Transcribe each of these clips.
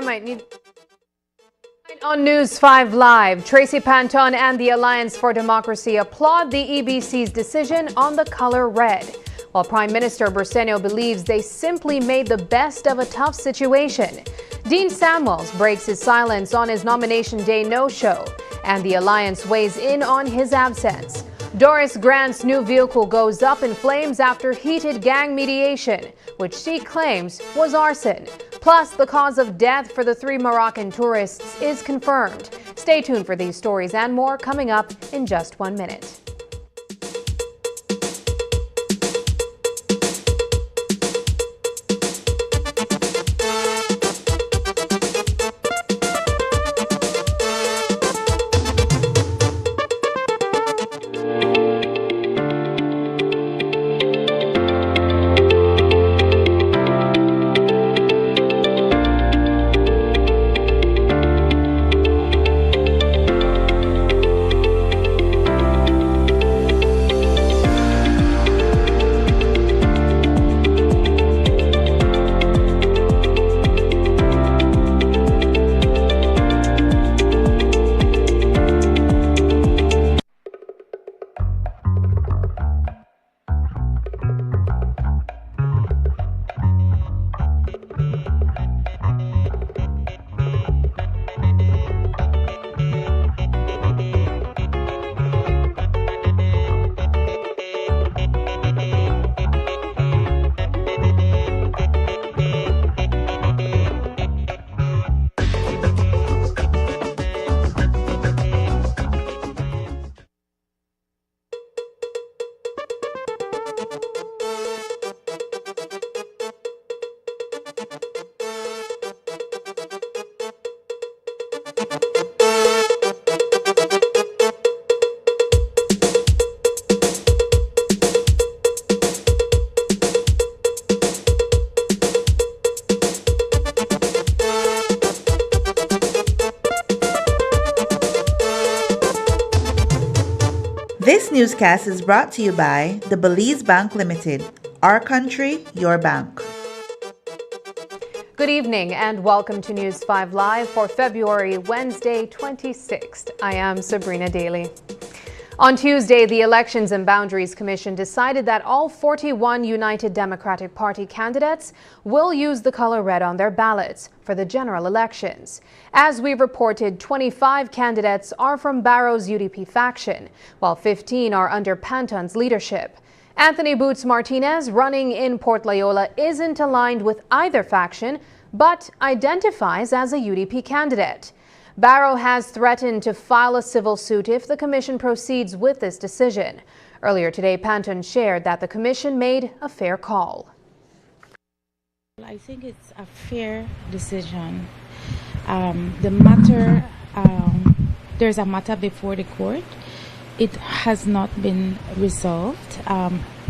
Might need on News 5 Live. Tracy Panton and the Alliance for Democracy applaud the EBC's decision on the color red, while Prime Minister Bersenio believes they simply made the best of a tough situation. Dean Samuels breaks his silence on his nomination day no-show, and the Alliance weighs in on his absence. Doris Grant's new vehicle goes up in flames after heated gang mediation, which she claims was arson. Plus, the cause of death for the 3 Moroccan tourists is confirmed. Stay tuned for these stories and more coming up in just 1 minute. This newscast is brought to you by the Belize Bank Limited. Our country, your bank. Good evening and welcome to News 5 Live for February, Wednesday, 26th. I am Sabrina Daly. On Tuesday, the Elections and Boundaries Commission decided that all 41 United Democratic Party candidates will use the color red on their ballots for the general elections. As we reported, 25 candidates are from Barrow's UDP faction, while 15 are under Panton's leadership. Anthony Boots Martinez, running in Port Loyola, isn't aligned with either faction, but identifies as a UDP candidate. Barrow has threatened to file a civil suit if the commission proceeds with this decision. Earlier today, Panton shared that the commission made a fair call. I think it's a fair decision. The matter, there's a matter before the court. It has not been resolved.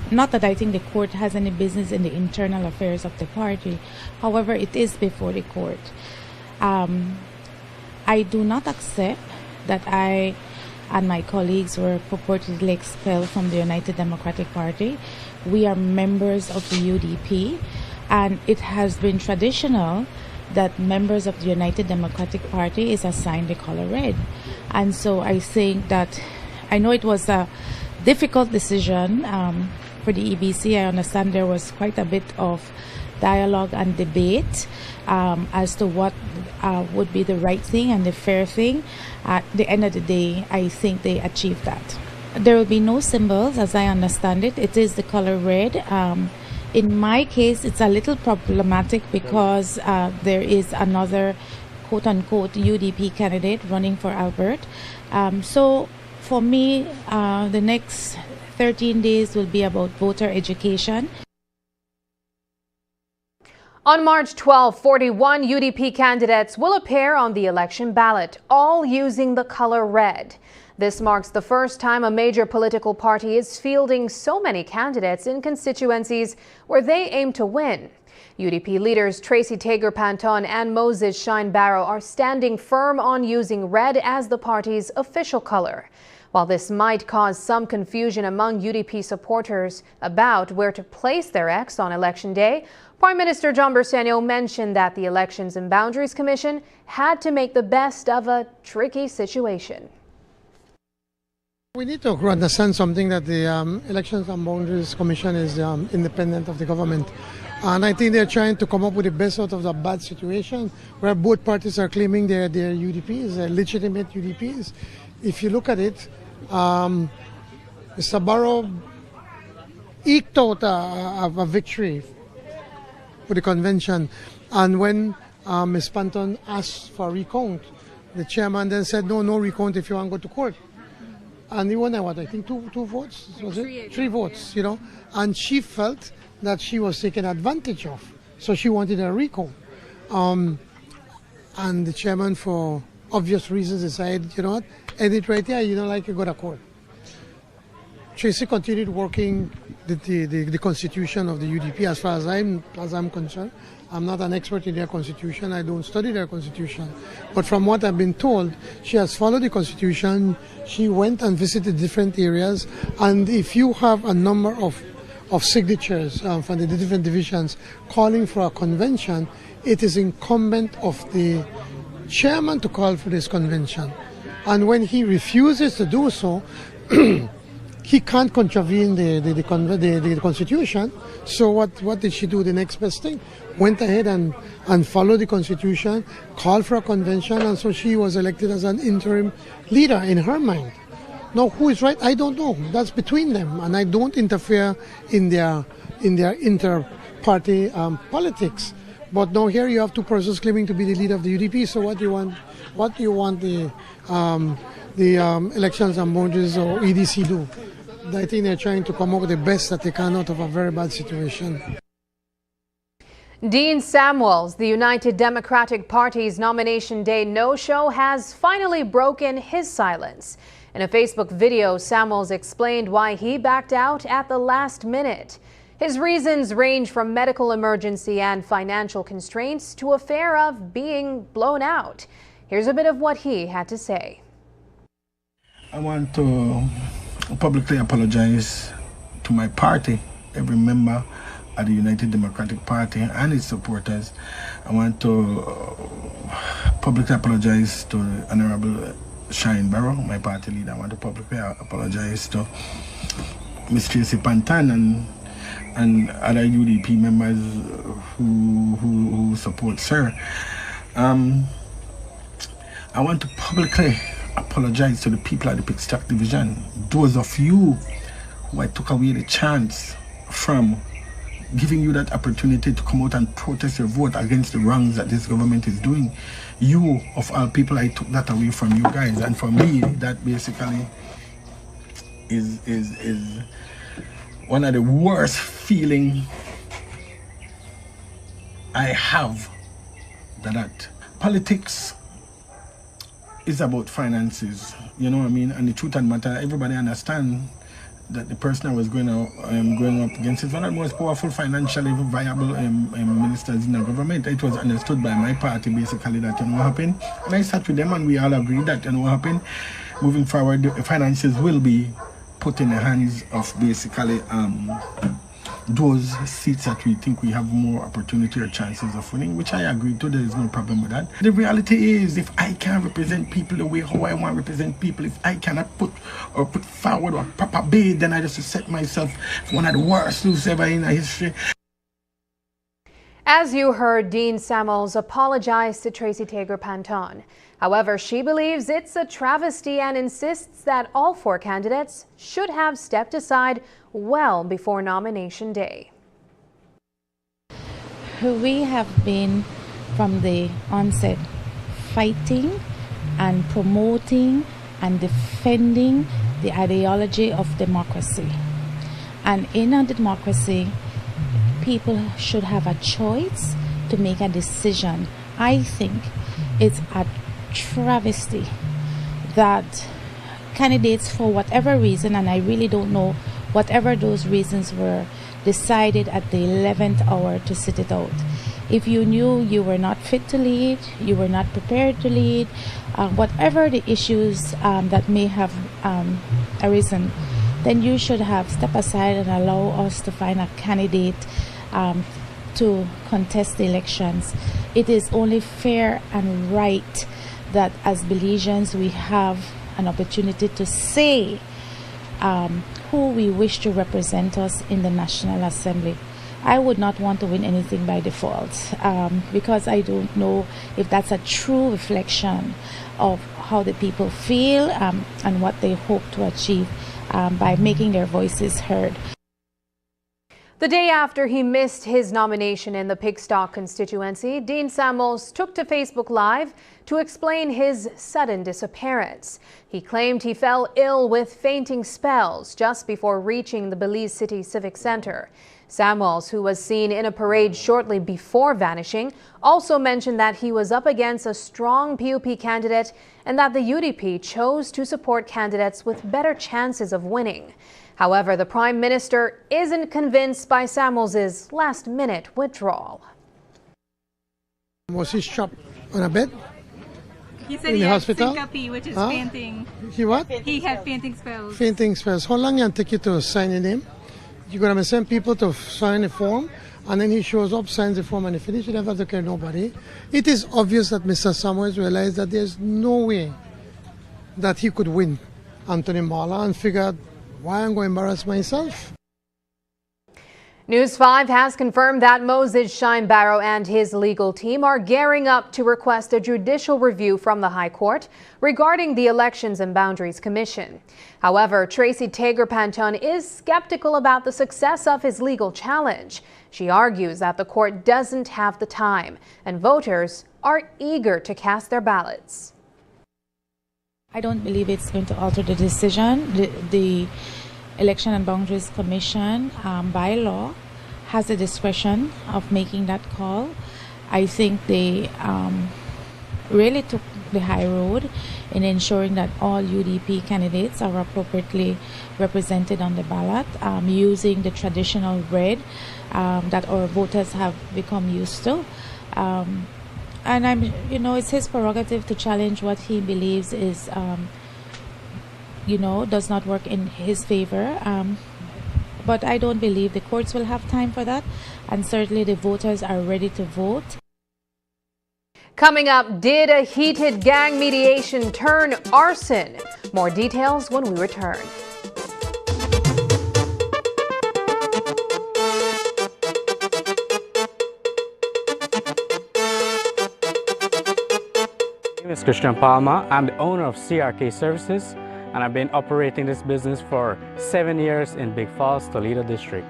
Not that I think the court has any business in the internal affairs of the party. However, it is before the court. I do not accept that I and my colleagues were purportedly expelled from the United Democratic Party. We are members of the UDP, and it has been traditional that members of the United Democratic Party is assigned the color red. And so I think that I know it was a difficult decision for the EBC, I understand there was quite a bit of dialogue and debate as to what would be the right thing and the fair thing. At the end of the day, I think they achieved that. There will be no symbols, as I understand it. It is the color red. In my case, it's a little problematic because there is another quote-unquote UDP candidate running for Albert. So for me, the next 13 days will be about voter education. On March 12, 41 UDP candidates will appear on the election ballot, all using the color red. This marks the first time a major political party is fielding so many candidates in constituencies where they aim to win. UDP leaders Tracy Tager-Panton and Moses Shine-Barrow are standing firm on using red as the party's official color. While this might cause some confusion among UDP supporters about where to place their X on Election Day, Prime Minister John Bersenio mentioned that the Elections and Boundaries Commission had to make the best of a tricky situation. We need to understand something, that the Elections and Boundaries Commission is independent of the government. And I think they're trying to come up with the best out of the bad situation where both parties are claiming they're UDPs, they're legitimate UDPs. If you look at it, Mr. Barrow eked out a victory for the convention. And when Ms. Panton asked for a recount, the chairman then said, no recount if you want to go to court. And he won, what, I think two votes? Was it? Three votes, you know. And she felt that she was taken advantage of. So she wanted a recount. And the chairman, for obvious reasons, decided, you know what, end it right here, you don't like it, go to court. Tracy continued working the constitution of the UDP as far as I'm concerned. I'm not an expert in their constitution. I don't study their constitution. But from what I've been told, she has followed the constitution. She went and visited different areas. And if you have a number of signatures from the different divisions calling for a convention, it is incumbent of the chairman to call for this convention. And when he refuses to do so, he can't contravene the constitution. So what did she do? The next best thing, went ahead and followed the constitution, called for a convention, and so she was elected as an interim leader in her mind. Now, who is right? I don't know. That's between them, and I don't interfere in their inter-party politics. But now here you have two persons claiming to be the leader of the UDP. So what do you want? What do you want the Elections and Boundaries or EDC do? I think they're trying to come up with the best that they can out of a very bad situation. Dean Samuels, the United Democratic Party's nomination day no-show, has finally broken his silence. In a Facebook video, Samuels explained why he backed out at the last minute. His reasons range from medical emergency and financial constraints to a fear of being blown out. Here's a bit of what he had to say. I want to publicly apologize to my party, every member of the United Democratic Party and its supporters. I want to publicly apologize to Honorable Shine-Barrow, my party leader. I want to publicly apologize to Ms. Tracy Panton and other UDP members who support her. I want to publicly apologize to the people at the Pitstock Division, those of you who I took away the chance from giving you that opportunity to come out and protest your vote against the wrongs that this government is doing. You, of all people, I took that away from you guys, and for me, that basically is one of the worst feeling I have. That politics is about finances, you know what I mean? And the truth and matter, everybody understand that the person I was going up against is one of the most powerful, financially viable ministers in the government. It was understood by my party basically that, you know what happened, and I sat with them and we all agreed that, you know what happened, moving forward the finances will be put in the hands of basically those seats that we think we have more opportunity or chances of winning, which I agree to. There is no problem with that. The reality is, if I can't represent people the way how I want to represent people, if I cannot put forward a proper bid, then I just set myself one of the worst losers ever in history. As you heard, Dean Samuels apologized to Tracy Tager-Panton. However, she believes it's a travesty and insists that all 4 candidates should have stepped aside well before nomination day. We have been from the onset fighting and promoting and defending the ideology of democracy. And in a democracy, people should have a choice to make a decision. I think it's a travesty that candidates, for whatever reason, and I really don't know, whatever those reasons were, decided at the 11th hour to sit it out. If you knew you were not fit to lead, you were not prepared to lead, whatever the issues that may have arisen, then you should have stepped aside and allow us to find a candidate to contest the elections. It is only fair and right that as Belizeans we have an opportunity to say who we wish to represent us in the National Assembly. I would not want to win anything by default because I don't know if that's a true reflection of how the people feel and what they hope to achieve by making their voices heard. The day after he missed his nomination in the Pigstock constituency, Dean Samuels took to Facebook Live to explain his sudden disappearance. He claimed he fell ill with fainting spells just before reaching the Belize City Civic Center. Samuels, who was seen in a parade shortly before vanishing, also mentioned that he was up against a strong PUP candidate and that the UDP chose to support candidates with better chances of winning. However, the Prime Minister isn't convinced by Samuels' last-minute withdrawal. Was he strapped on a bed? He said in he the had hospital? syncope, which is fainting. He what? He had fainting spells. Fainting spells. How long it take you to sign your name? You're going to send people to sign a form, and then he shows up, signs the form, and he finishes. He never took care of nobody. It is obvious that Mr. Samuels realized that there's no way that he could win Anthony Marla and figured, why I'm going to embarrass myself? News 5 has confirmed that Moses Shine-Barrow and his legal team are gearing up to request a judicial review from the High Court regarding the Elections and Boundaries Commission. However, Tracy Tager-Panton is skeptical about the success of his legal challenge. She argues that the court doesn't have the time and voters are eager to cast their ballots. I don't believe it's going to alter the decision. The Election and Boundaries Commission, by law, has the discretion of making that call. I think they really took the high road in ensuring that all UDP candidates are appropriately represented on the ballot, using the traditional red that our voters have become used to. And it's his prerogative to challenge what he believes is, does not work in his favor. But I don't believe the courts will have time for that. And certainly the voters are ready to vote. Coming up, did a heated gang mediation turn arson? More details when we return. My name is Christian Palma. I'm the owner of CRK Services, and I've been operating this business for 7 years in Big Falls, Toledo District.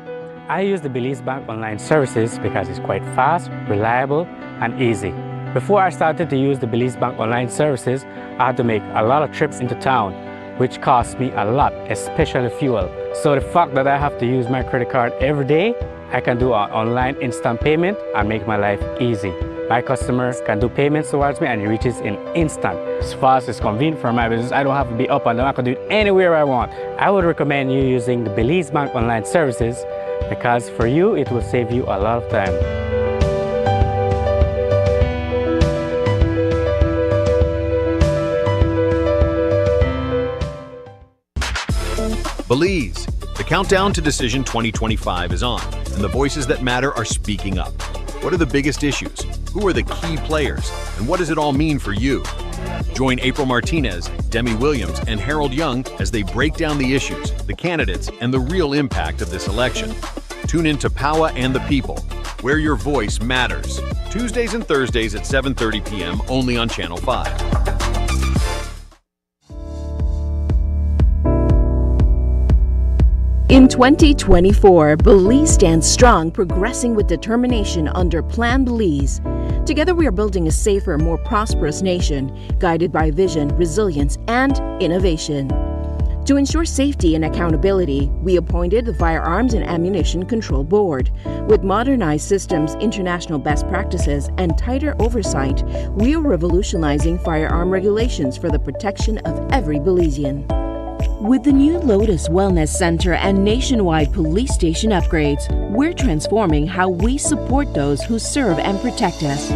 I use the Belize Bank online services because it's quite fast, reliable, and easy. Before I started to use the Belize Bank online services, I had to make a lot of trips into town, which cost me a lot, especially fuel. So the fact that I have to use my credit card every day, I can do an online instant payment and make my life easy. My customers can do payments towards me and it reaches in instant. It's fast, it's convenient for my business. I don't have to be up and down. I can do it anywhere I want. I would recommend you using the Belize Bank online services because for you, it will save you a lot of time. Belize, the countdown to Decision 2025 is on, and the voices that matter are speaking up. What are the biggest issues? Who are the key players? And what does it all mean for you? Join April Martinez, Demi Williams, and Harold Young as they break down the issues, the candidates, and the real impact of this election. Tune in to Power and the People, where your voice matters. Tuesdays and Thursdays at 7:30 p.m. only on Channel 5. In 2024, Belize stands strong, progressing with determination under Plan Belize. Together we are building a safer, more prosperous nation, guided by vision, resilience, and innovation. To ensure safety and accountability, we appointed the Firearms and Ammunition Control Board. With modernized systems, international best practices, and tighter oversight, we are revolutionizing firearm regulations for the protection of every Belizean. With the new Lotus Wellness Center and nationwide police station upgrades, we're transforming how we support those who serve and protect us.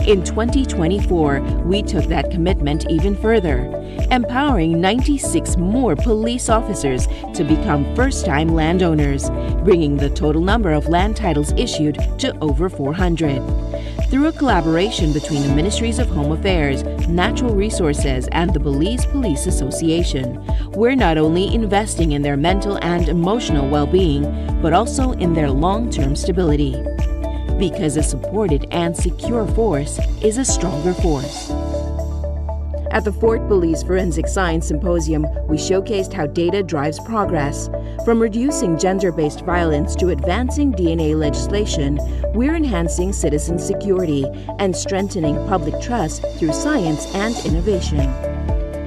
In 2024, we took that commitment even further, empowering 96 more police officers to become first-time landowners, bringing the total number of land titles issued to over 400. Through a collaboration between the Ministries of Home Affairs, Natural Resources, and the Belize Police Association, we're not only investing in their mental and emotional well-being, but also in their long-term stability. Because a supported and secure force is a stronger force. At the Fort Belize Forensic Science Symposium, we showcased how data drives progress. From reducing gender-based violence to advancing DNA legislation, we're enhancing citizen security and strengthening public trust through science and innovation.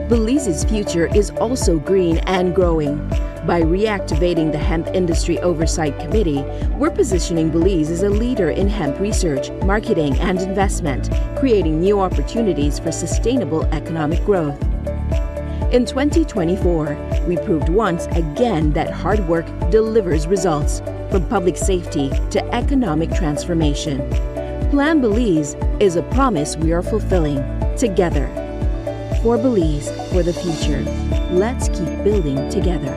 Belize's future is also green and growing. By reactivating the Hemp Industry Oversight Committee, we're positioning Belize as a leader in hemp research, marketing, and investment, creating new opportunities for sustainable economic growth. In 2024, we proved once again that hard work delivers results, from public safety to economic transformation. Plan Belize is a promise we are fulfilling together. For Belize, for the future, let's keep building together.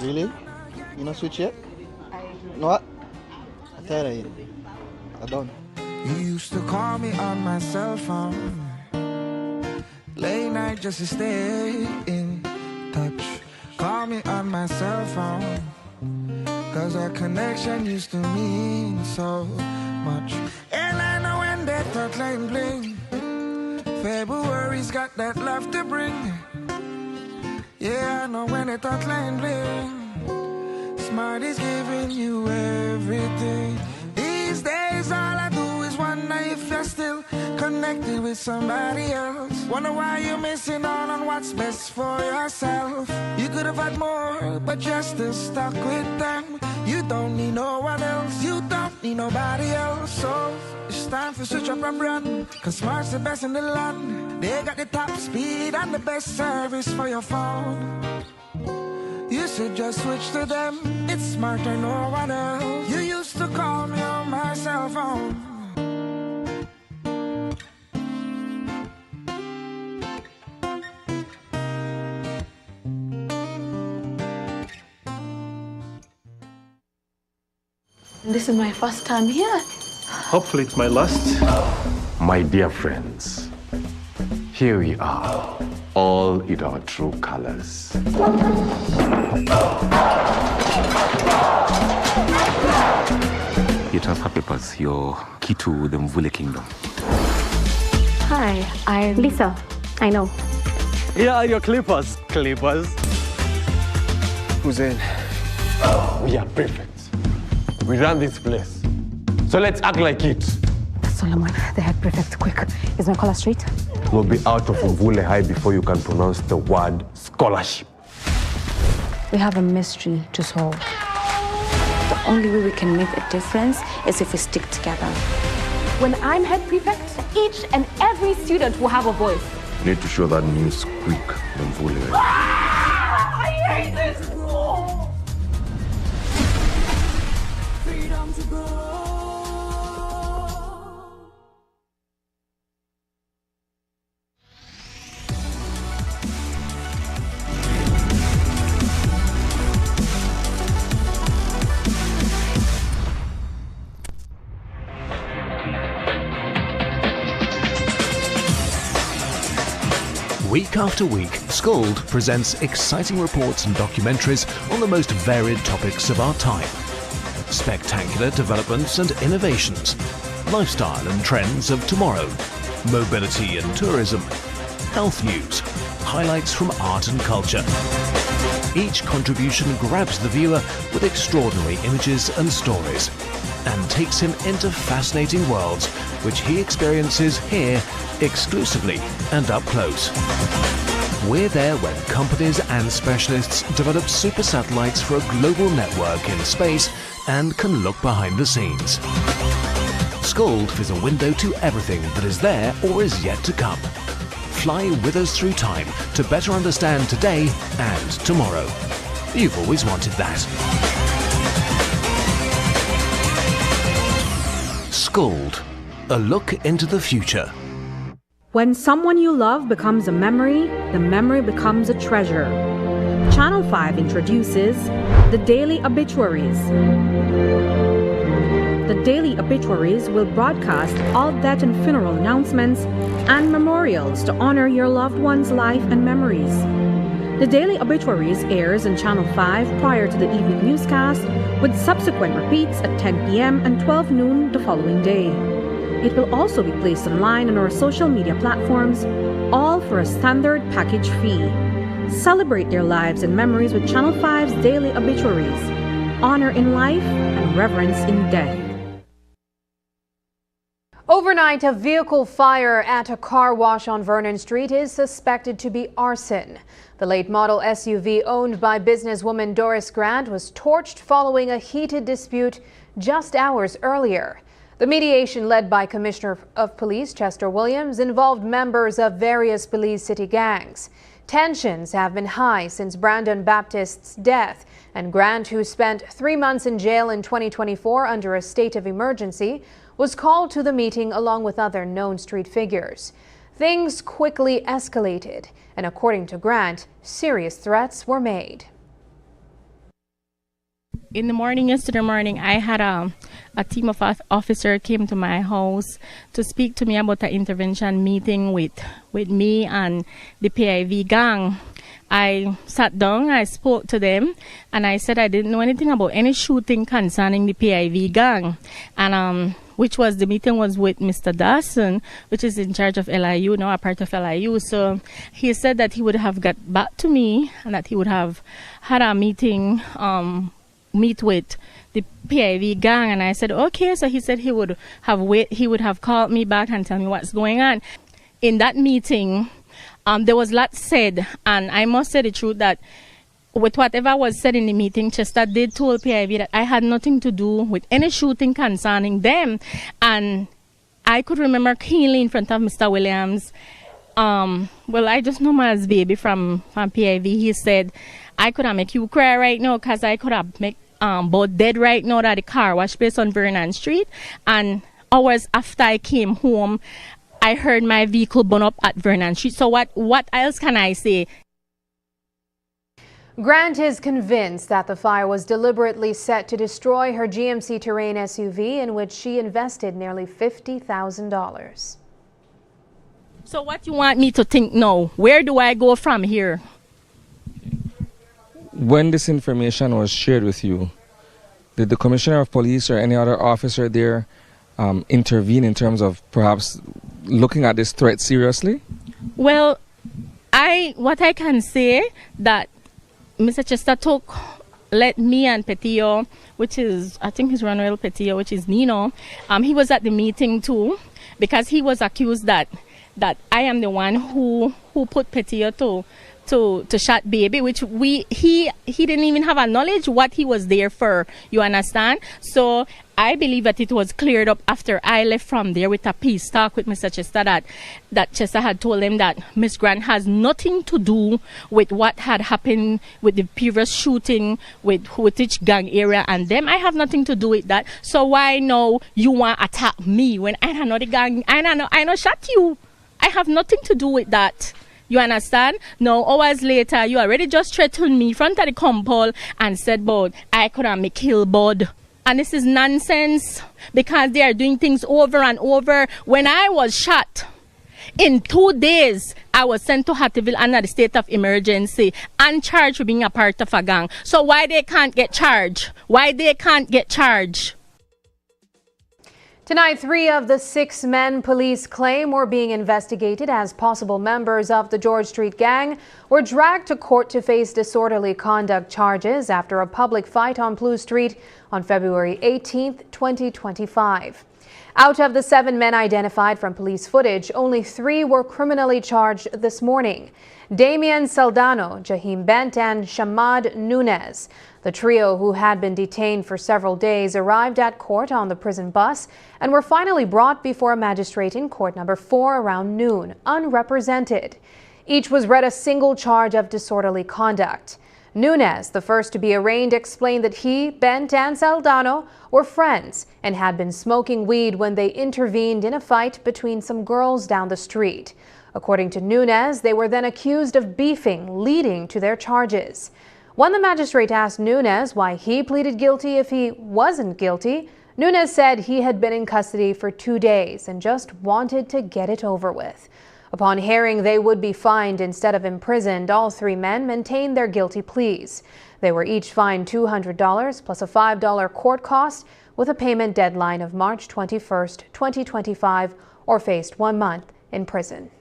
Really? You not switch yet? You know what? I tell you, I don't. You used to call me on my cell phone, late night just to stay in touch. Call me on my cell phone, cause our connection used to mean so much. And I know when that thought line bling, February's got that love to bring. Yeah, I know when that thought line bling, Smart is giving you everything. These days all I do is wonder if you're still connected with somebody else. Wonder why you're missing out on what's best for yourself. You could have had more, but you're still stuck with them. You don't need no one else, you don't need nobody else. So it's time for switch up and run, cause Smart's the best in the land. They got the top speed and the best service for your phone. You should just switch to them, it's Smart or no one else. You used to call me on my cell phone. This is my first time here. Hopefully it's my last. My dear friends, here we are, all in our true colors. You transfer papers, your key to the Mvule Kingdom. Hi, I'm Lisa. I know. Here are your clippers. Clippers. Who's in? We are perfect. We run this place. So let's act like it. Solomon, the head prefect, quick. Is my collar straight? We'll be out of Mvule High before you can pronounce the word scholarship. We have a mystery to solve. The only way we can make a difference is if we stick together. When I'm head prefect, each and every student will have a voice. You need to show that news quick, Mvule. I hate this school! Freedom to grow. Week after week, Scald presents exciting reports and documentaries on the most varied topics of our time. Spectacular developments and innovations, lifestyle and trends of tomorrow, mobility and tourism, health news, highlights from art and culture. Each contribution grabs the viewer with extraordinary images and stories and takes him into fascinating worlds which he experiences here exclusively and up close. We're there when companies and specialists develop super satellites for a global network in space and can look behind the scenes. Scald is a window to everything that is there or is yet to come. Fly with us through time to better understand today and tomorrow. You've always wanted that. Scald, a look into the future. When someone you love becomes a memory, the memory becomes a treasure. Channel 5 introduces the Daily Obituaries. The Daily Obituaries will broadcast all death and funeral announcements and memorials to honor your loved one's life and memories. The Daily Obituaries airs on Channel 5 prior to the evening newscast, with subsequent repeats at 10 p.m. and 12 noon the following day. It will also be placed online on our social media platforms, all for a standard package fee. Celebrate their lives and memories with Channel 5's Daily Obituaries. Honor in life and reverence in death. Overnight, a vehicle fire at a car wash on Vernon Street is suspected to be arson. The late model SUV owned by businesswoman Doris Grant was torched following a heated dispute just hours earlier. The mediation, led by Commissioner of Police Chester Williams, involved members of various Belize City gangs. Tensions have been high since Brandon Baptist's death, and Grant, who spent 3 months in jail in 2024 under a state of emergency, was called to the meeting along with other known street figures. Things quickly escalated, and according to Grant, serious threats were made. In the morning, yesterday morning, I had a team of officers came to my house to speak to me about an intervention meeting with me and the PIV gang. I sat down, I spoke to them, and I said I didn't know anything about any shooting concerning the PIV gang. And which was, the meeting was with Mr. Dawson, which is in charge of LIU, now a part of LIU. So he said that he would have got back to me and that he would have had a meeting, meet with the PIV gang. And I said, okay. So he said he would have called me back and tell me what's going on. In that meeting, there was lots said, and I must say the truth that with whatever was said in the meeting, Chester did tell PIV that I had nothing to do with any shooting concerning them. And I could remember keenly in front of Mr. Williams, well, I just know my as baby from PIV. He said, I could have make you cry right now because I could have make both dead right now at the car wash place on Vernon Street. And hours after I came home, I heard my vehicle burn up at Vernon Street. So what else can I say? Grant is convinced that the fire was deliberately set to destroy her GMC Terrain SUV, in which she invested nearly $50,000. So what you want me to think now? Where do I go from here? When this information was shared with you, did the Commissioner of Police or any other officer there intervene in terms of perhaps looking at this threat seriously? Well, what I can say that Mr. Chester let me and Petillo, which is, I think he's Ronald Petillo, which is Nino, he was at the meeting too, because he was accused that I am the one who put Petillo to shot baby, which he didn't even have a knowledge what he was there for, you understand? So I believe that it was cleared up after I left from there with a peace talk with Mr. Chester, that Chester had told him that Miss Grant has nothing to do with what had happened with the previous shooting with each gang area and them. I have nothing to do with that. So why now you want to attack me when I know the gang, I know shot you. I have nothing to do with that. You understand? Now, hours later, you already just threatened me in front of the compound and said, "Bud, I couldn't make kill Bud." And this is nonsense because they are doing things over and over. When I was shot, In 2 days, I was sent to Hattieville under the state of emergency and charged for being a part of a gang. So why they can't get charged? Why they can't get charged? Tonight, 3 of the 6 men police claim were being investigated as possible members of the George Street gang were dragged to court to face disorderly conduct charges after a public fight on Blue Street on February 18, 2025. Out of the 7 men identified from police footage, only 3 were criminally charged this morning: Damian Saldano, Jahim Bent, and Shamad Nunez. The trio, who had been detained for several days, arrived at court on the prison bus and were finally brought before a magistrate in court number 4 around noon, unrepresented. Each was read a single charge of disorderly conduct. Nunez, the first to be arraigned, explained that he, Bent, and Saldano were friends and had been smoking weed when they intervened in a fight between some girls down the street. According to Nunez, they were then accused of beefing, leading to their charges. When the magistrate asked Nunez why he pleaded guilty if he wasn't guilty, Nunez said he had been in custody for 2 days and just wanted to get it over with. Upon hearing they would be fined instead of imprisoned, all 3 men maintained their guilty pleas. They were each fined $200 plus a $5 court cost, with a payment deadline of March 21, 2025, or faced 1 month in prison.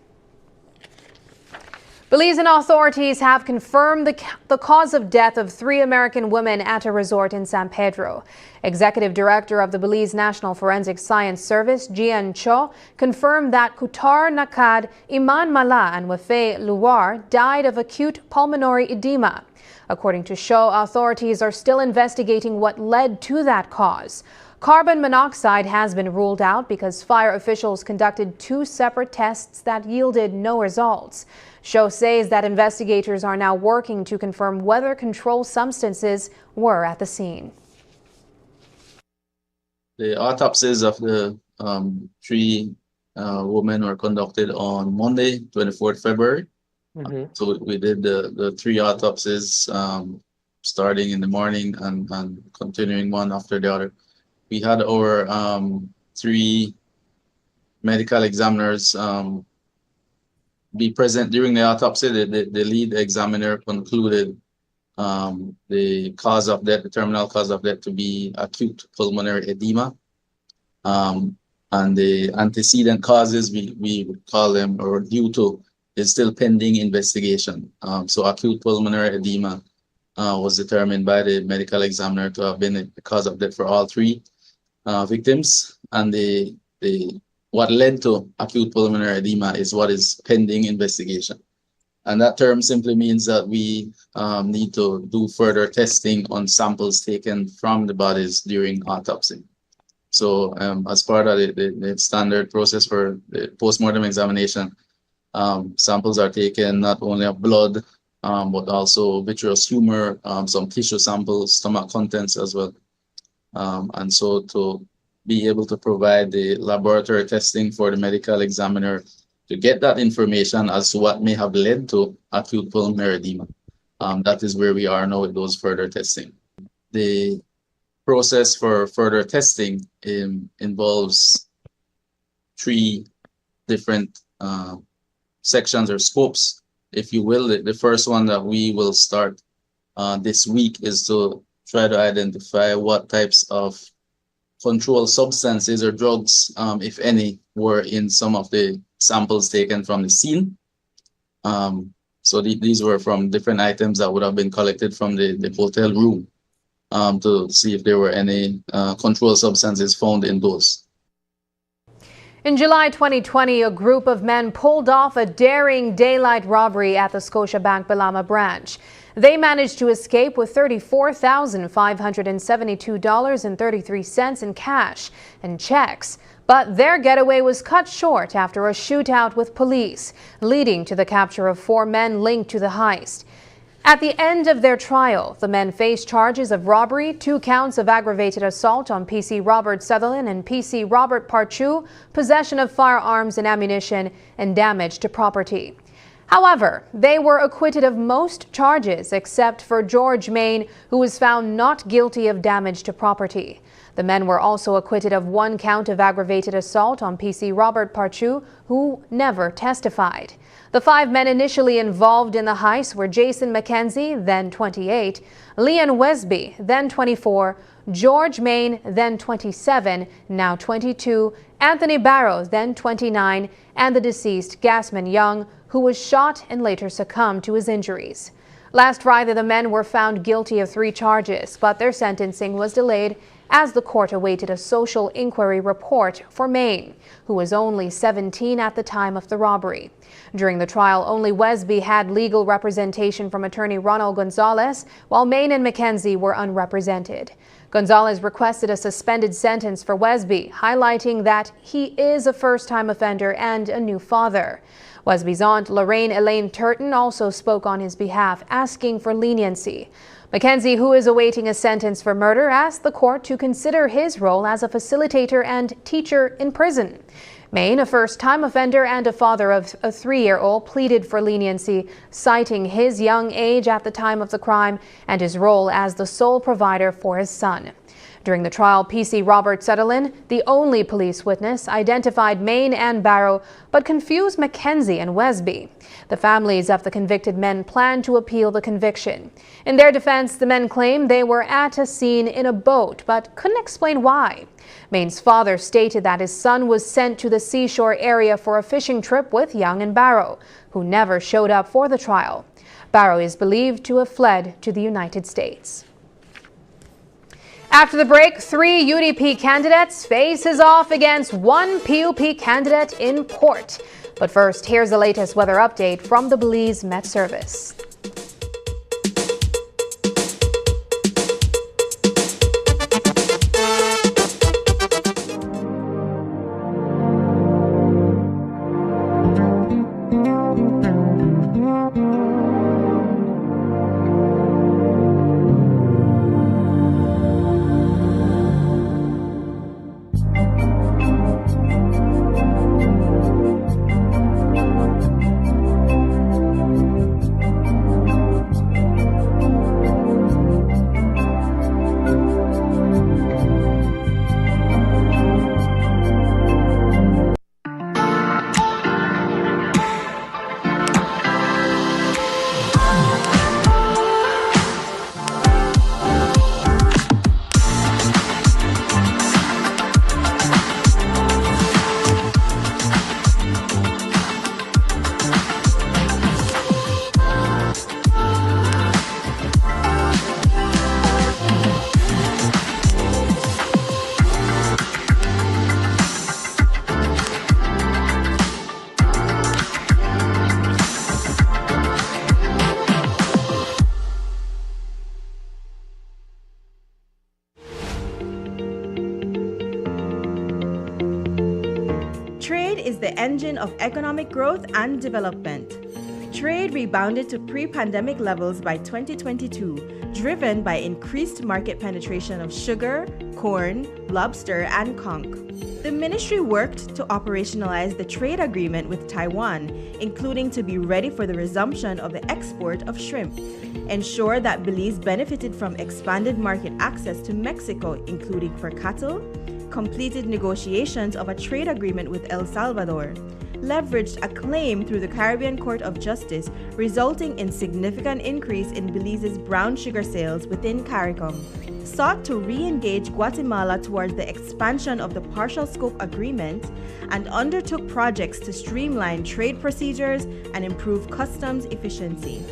Belizean authorities have confirmed the cause of death of 3 American women at a resort in San Pedro. Executive Director of the Belize National Forensic Science Service, Jian Cho, confirmed that Kutar Nakad, Iman Mala, and Wafay Luar died of acute pulmonary edema. According to Cho, authorities are still investigating what led to that cause. Carbon monoxide has been ruled out because fire officials conducted 2 separate tests that yielded no results. Cho says that investigators are now working to confirm whether controlled substances were at the scene. The autopsies of the 3 women were conducted on Monday, 24th February. So we did the 3 autopsies starting in the morning and continuing one after the other. We had our 3 medical examiners be present during the autopsy. The lead examiner concluded the cause of death, the terminal cause of death, to be acute pulmonary edema. And the antecedent causes, we would call them, or due to, is still pending investigation. So acute pulmonary edema was determined by the medical examiner to have been the cause of death for all 3 victims. And what led to acute pulmonary edema is what is pending investigation. And that term simply means that we need to do further testing on samples taken from the bodies during autopsy. So as part of the standard process for the postmortem examination, samples are taken not only of blood, but also vitreous humor, some tissue samples, stomach contents as well. And so to be able to provide the laboratory testing for the medical examiner to get that information as to what may have led to acute pulmonary edema. That is where we are now with those further testing. The process for further testing involves 3 different sections or scopes, if you will. The first one that we will start this week is to try to identify what types of controlled substances or drugs, if any, were in some of the samples taken from the scene. So these were from different items that would have been collected from the hotel room to see if there were any controlled substances found in those. In July 2020, a group of men pulled off a daring daylight robbery at the Soca Bank Balama branch. They managed to escape with $34,572.33 in cash and checks. But their getaway was cut short after a shootout with police, leading to the capture of 4 men linked to the heist. At the end of their trial, the men faced charges of robbery, 2 counts of aggravated assault on PC Robert Sutherland and PC Robert Parchu, possession of firearms and ammunition, and damage to property. However, they were acquitted of most charges except for George Main, who was found not guilty of damage to property. The men were also acquitted of 1 count of aggravated assault on PC Robert Parchu, who never testified. The 5 men initially involved in the heist were Jason McKenzie, then 28, Leon Wesby, then 24, George Main, then 27, now 22, Anthony Barrows, then 29, and the deceased Gasman Young, who was shot and later succumbed to his injuries. Last Friday, the men were found guilty of 3 charges, but their sentencing was delayed as the court awaited a social inquiry report for Main, who was only 17 at the time of the robbery. During the trial, only Wesby had legal representation from attorney Ronald Gonzalez, while Main and McKenzie were unrepresented. Gonzalez requested a suspended sentence for Wesby, highlighting that he is a first-time offender and a new father. Wesby's aunt, Lorraine Elaine Turton, also spoke on his behalf, asking for leniency. McKenzie, who is awaiting a sentence for murder, asked the court to consider his role as a facilitator and teacher in prison. Main, a first-time offender and a father of a 3-year-old, pleaded for leniency, citing his young age at the time of the crime and his role as the sole provider for his son. During the trial, PC Robert Sutherland, the only police witness, identified Main and Barrow, but confused McKenzie and Wesby. The families of the convicted men plan to appeal the conviction. In their defense, the men claim they were at a scene in a boat, but couldn't explain why. Main's father stated that his son was sent to the seashore area for a fishing trip with Young and Barrow, who never showed up for the trial. Barrow is believed to have fled to the United States. After the break, 3 UDP candidates faces off against 1 PUP candidate in court. But first, here's the latest weather update from the Belize Met Service. is the engine of economic growth and development. Trade rebounded to pre-pandemic levels by 2022, driven by increased market penetration of sugar, corn, lobster, and conch. The ministry worked to operationalize the trade agreement with Taiwan, including to be ready for the resumption of the export of shrimp, ensure that Belize benefited from expanded market access to Mexico, including for cattle, completed negotiations of a trade agreement with El Salvador, leveraged a claim through the Caribbean Court of Justice, resulting in significant increase in Belize's brown sugar sales within CARICOM, sought to re-engage Guatemala towards the expansion of the partial scope agreement, and undertook projects to streamline trade procedures and improve customs efficiency.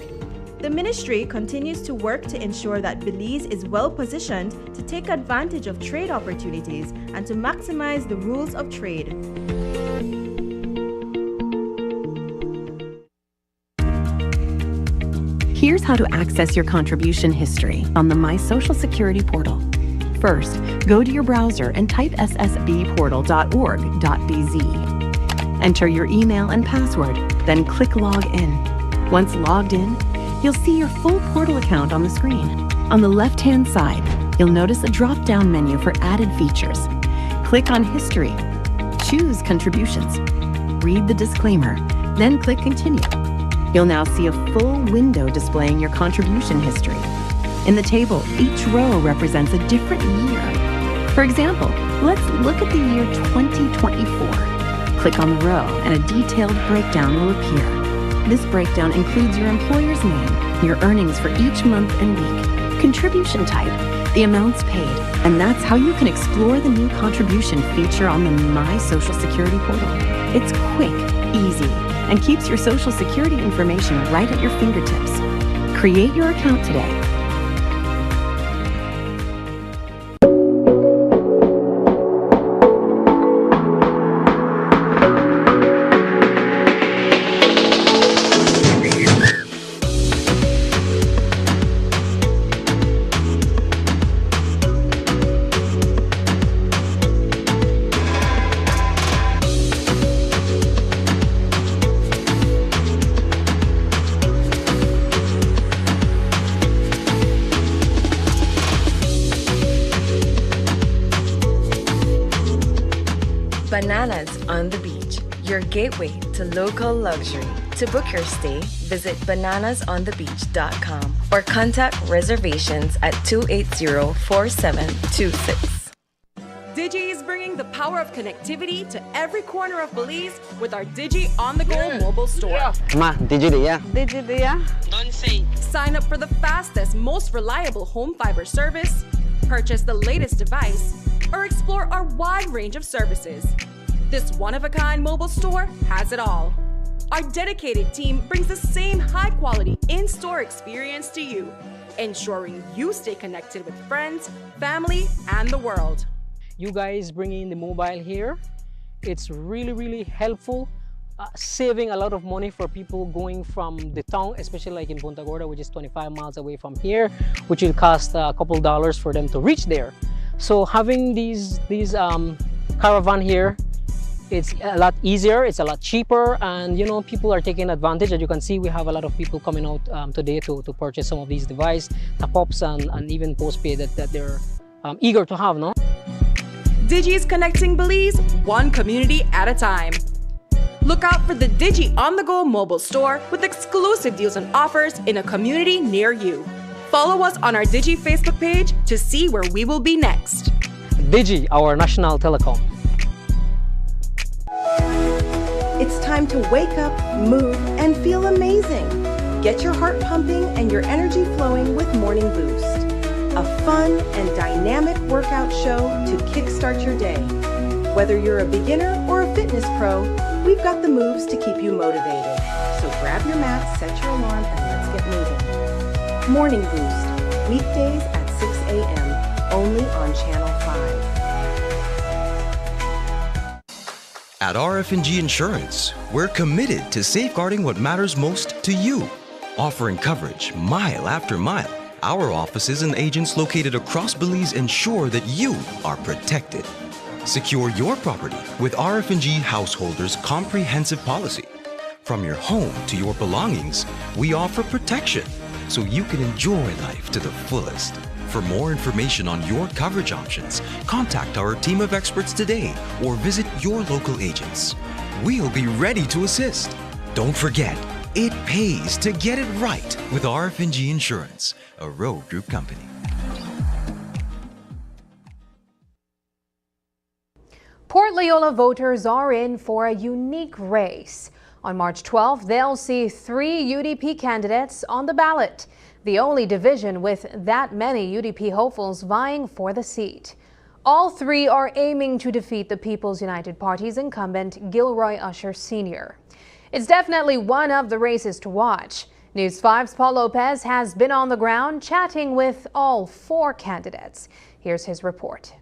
The ministry continues to work to ensure that Belize is well positioned to take advantage of trade opportunities and to maximize the rules of trade. Here's how to access your contribution history on the My Social Security portal. First, go to your browser and type ssbportal.org.bz. Enter your email and password, then click Log In. Once logged in, you'll see your full portal account on the screen. On the left-hand side, you'll notice a drop-down menu for added features. Click on History. Choose Contributions. Read the disclaimer, then click Continue. You'll now see a full window displaying your contribution history. In the table, each row represents a different year. For example, let's look at the year 2024. Click on the row and a detailed breakdown will appear. This breakdown includes your employer's name, your earnings for each month and week, contribution type, the amounts paid, and that's how you can explore the new contribution feature on the My Social Security portal. It's quick, easy, and keeps your Social Security information right at your fingertips. Create your account today. Bananas on the Beach, your gateway to local luxury. To book your stay, visit bananasonthebeach.com or contact reservations at 280-4726. Digi is bringing the power of connectivity to every corner of Belize with our Digi on-the-go mobile store. Ma, Digi dia. Digi dia. Don't say. Sign up for the fastest, most reliable home fiber service, purchase the latest device, or explore our wide range of services. This one-of-a-kind mobile store has it all. Our dedicated team brings the same high-quality in-store experience to you, ensuring you stay connected with friends, family, and the world. You guys bringing the mobile here, it's really helpful, saving a lot of money for people going from the town, especially like in Punta Gorda, which is 25 miles away from here, which will cost a couple dollars for them to reach there. So having these caravan here, it's a lot easier, it's a lot cheaper, and you know, people are taking advantage. As you can see, we have a lot of people coming out today to purchase some of these devices, top-ups and even postpaid that they're eager to have, no? Digi is connecting Belize one community at a time. Look out for the Digi on-the-go mobile store with exclusive deals and offers in a community near you. Follow us on our Digi Facebook page to see where we will be next. Digi, our national telecom. It's time to wake up, move, and feel amazing. Get your heart pumping and your energy flowing with Morning Boost. A fun and dynamic workout show to kickstart your day. Whether you're a beginner or a fitness pro, we've got the moves to keep you motivated. So grab your mat, set your alarm, and let's get moving. Morning Boost, weekdays at 6 a.m., only on Channel 5. At RF&G Insurance, we're committed to safeguarding what matters most to you, offering coverage mile after mile. Our offices and agents located across Belize ensure that you are protected. Secure your property with RF&G Householders Comprehensive Policy. From your home to your belongings, we offer protection so you can enjoy life to the fullest. For more information on your coverage options, contact our team of experts today or visit your local agents. We'll be ready to assist. Don't forget, it pays to get it right with RF&G Insurance, a Road Group company. Port Loyola voters are in for a unique race. On March 12th, they'll see 3 UDP candidates on the ballot, the only division with that many UDP hopefuls vying for the seat. All 3 are aiming to defeat the People's United Party's incumbent Gilroy Usher Sr. It's definitely one of the races to watch. News 5's Paul Lopez has been on the ground chatting with all 4 candidates. Here's his report.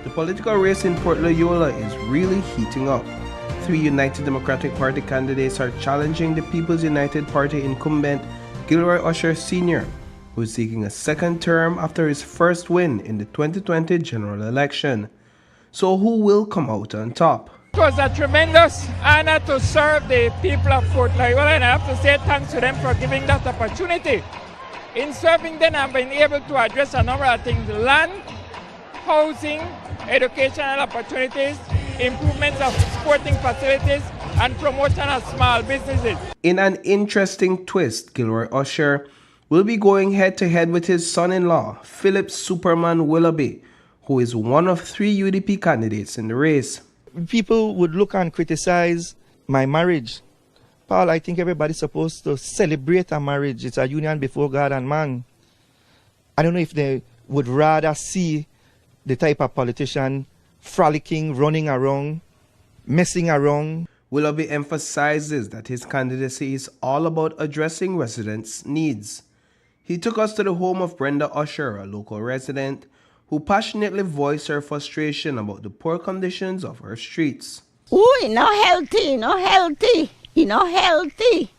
The political race in Port Loyola is really heating up. 3 United Democratic Party candidates are challenging the People's United Party incumbent Gilroy Usher Sr., who is seeking a second term after his first win in the 2020 general election. So who will come out on top? It was a tremendous honor to serve the people of Port Loyola, and I have to say thanks to them for giving that opportunity. In serving them, I've been able to address a number of things: land, housing, educational opportunities, improvements of sporting facilities, and promotion of small businesses. In an interesting twist, Gilroy Usher will be going head-to-head with his son-in-law, Philip Superman Willoughby, who is one of 3 UDP candidates in the race. People would look and criticize my marriage. Paul, I think everybody's supposed to celebrate a marriage. It's a union before God and man. I don't know if they would rather see the type of politician frolicking, running around, messing around. Willoughby emphasizes that his candidacy is all about addressing residents' needs. He took us to the home of Brenda Usher, a local resident, who passionately voiced her frustration about the poor conditions of her streets. Ooh, not healthy, not healthy, not healthy.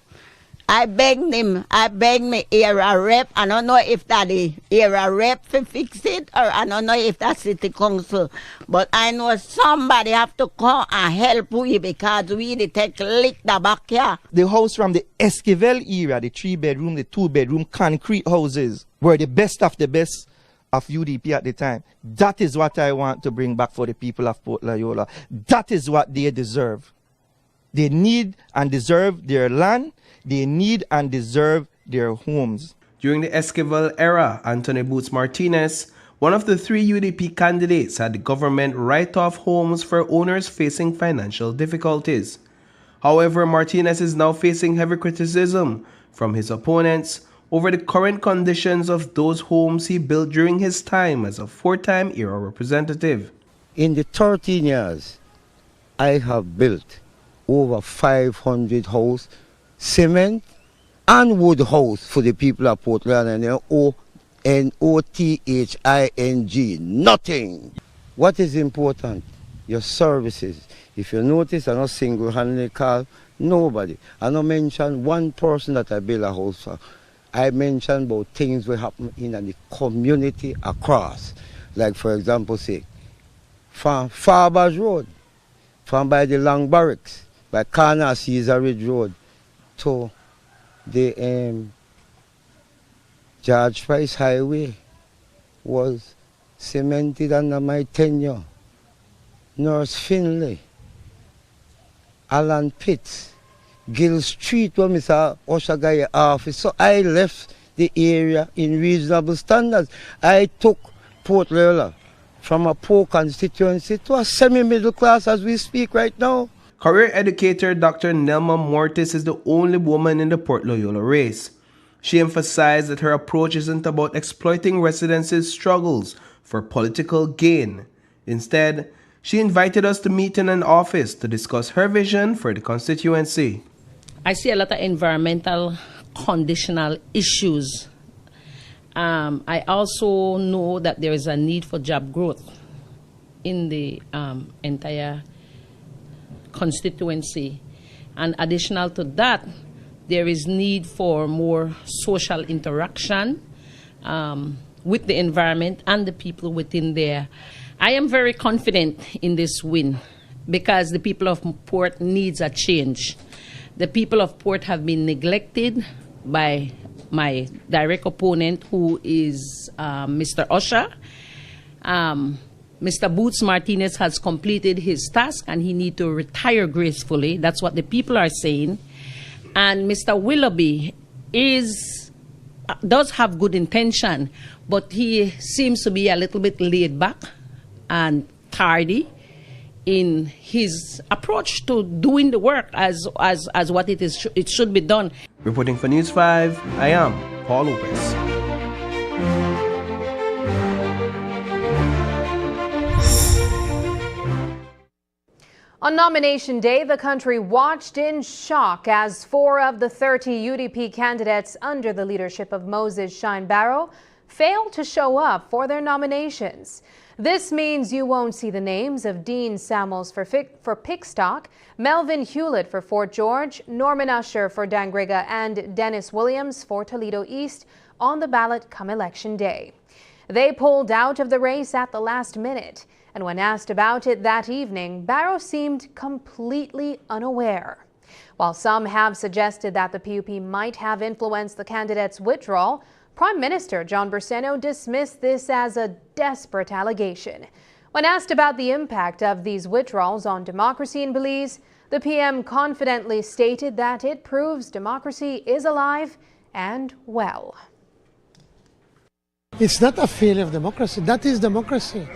I begged him, I begged me area rep. I don't know if that the area rep to fix it, or I don't know if that's city council. But I know somebody have to come and help we because we take lick the backyard. The house from the Esquivel era, the 3-bedroom, the 2-bedroom concrete houses, were the best of UDP at the time. That is what I want to bring back for the people of Port Loyola. That is what they deserve. They need and deserve their land. They need and deserve their homes. During the Esquivel era, Anthony Boots Martinez, one of the 3 UDP candidates, had the government write off homes for owners facing financial difficulties. However, Martinez is now facing heavy criticism from his opponents over the current conditions of those homes he built during his time as a 4-time era representative. In the 13 years, I have built over 500 houses, cement and wood house for the people of Portland, and Nothing. Nothing. What is important? Your services. If you notice, I don't single-handedly call nobody. I don't mention one person that I build a house for. I mention about things that happen in the community across. Like, for example, say, from Farbage Road, from by the Long Barracks, by Corner Caesar Ridge Road, to the George Price Highway was cemented under my tenure. Nurse Finley, Alan Pitts, Gill Street where Mr. Usher got office. So I left the area in reasonable standards. I took Port Loyola from a poor constituency to a semi-middle class as we speak right now. Career educator Dr. Nelma Mortis is the only woman in the Port Loyola race. She emphasized that her approach isn't about exploiting residents' struggles for political gain. Instead, she invited us to meet in an office to discuss her vision for the constituency. I see a lot of environmental conditional issues. I also know that there is a need for job growth in the entire constituency, and additional to that, there is need for more social interaction with the environment and the people within there. I am very confident in this win because the people of Port needs a change. The people of Port have been neglected by my direct opponent, who is Mr. Usher. Mr. Boots Martinez has completed his task and he needs to retire gracefully. That's what the people are saying. And Mr. Willoughby does have good intention, but he seems to be a little bit laid back and tardy in his approach to doing the work as what it should be done. Reporting for News 5, I am Paul Lopez. On nomination day, the country watched in shock as 4 of the 30 UDP candidates under the leadership of Moses Shine Barrow failed to show up for their nominations. This means you won't see the names of Dean Samuels for Pickstock, Melvin Hewlett for Fort George, Norman Usher for Dangriga, and Dennis Williams for Toledo East on the ballot come election day. They pulled out of the race at the last minute, and when asked about it that evening, Barrow seemed completely unaware. While some have suggested that the PUP might have influenced the candidate's withdrawal, Prime Minister John Berseno dismissed this as a desperate allegation. When asked about the impact of these withdrawals on democracy in Belize, The PM confidently stated that it proves democracy is alive and well. It's not a failure of democracy. That is democracy.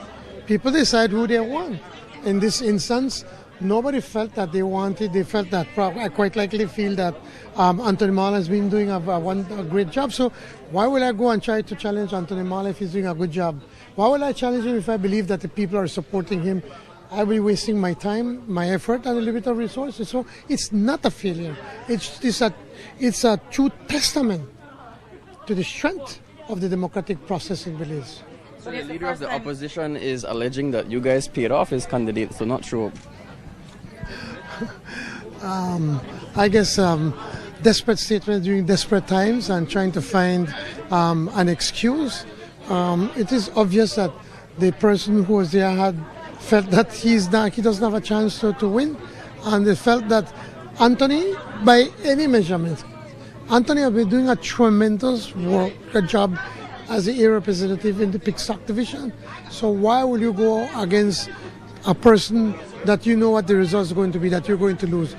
People decide who they want. In this instance, nobody felt that they wanted. They felt that I quite likely feel that Anthony Marler has been doing a great job. So why will I go and try to challenge Anthony Marler if he's doing a good job? Why will I challenge him if I believe that the people are supporting him? I will be wasting my time, my effort, and a little bit of resources. So it's not a failure. It's a true testament to the strength of the democratic process in Belize. So the leader of the opposition is alleging that you guys paid off his candidate to not show up. I guess desperate statements during desperate times and trying to find an excuse. It is obvious that the person who was there had felt that he doesn't have a chance to win, and they felt that Anthony, by any measurement, Anthony has been doing a tremendous job as the area representative in the Pickstock division. So why will you go against a person that you know what the result is going to be, that you're going to lose?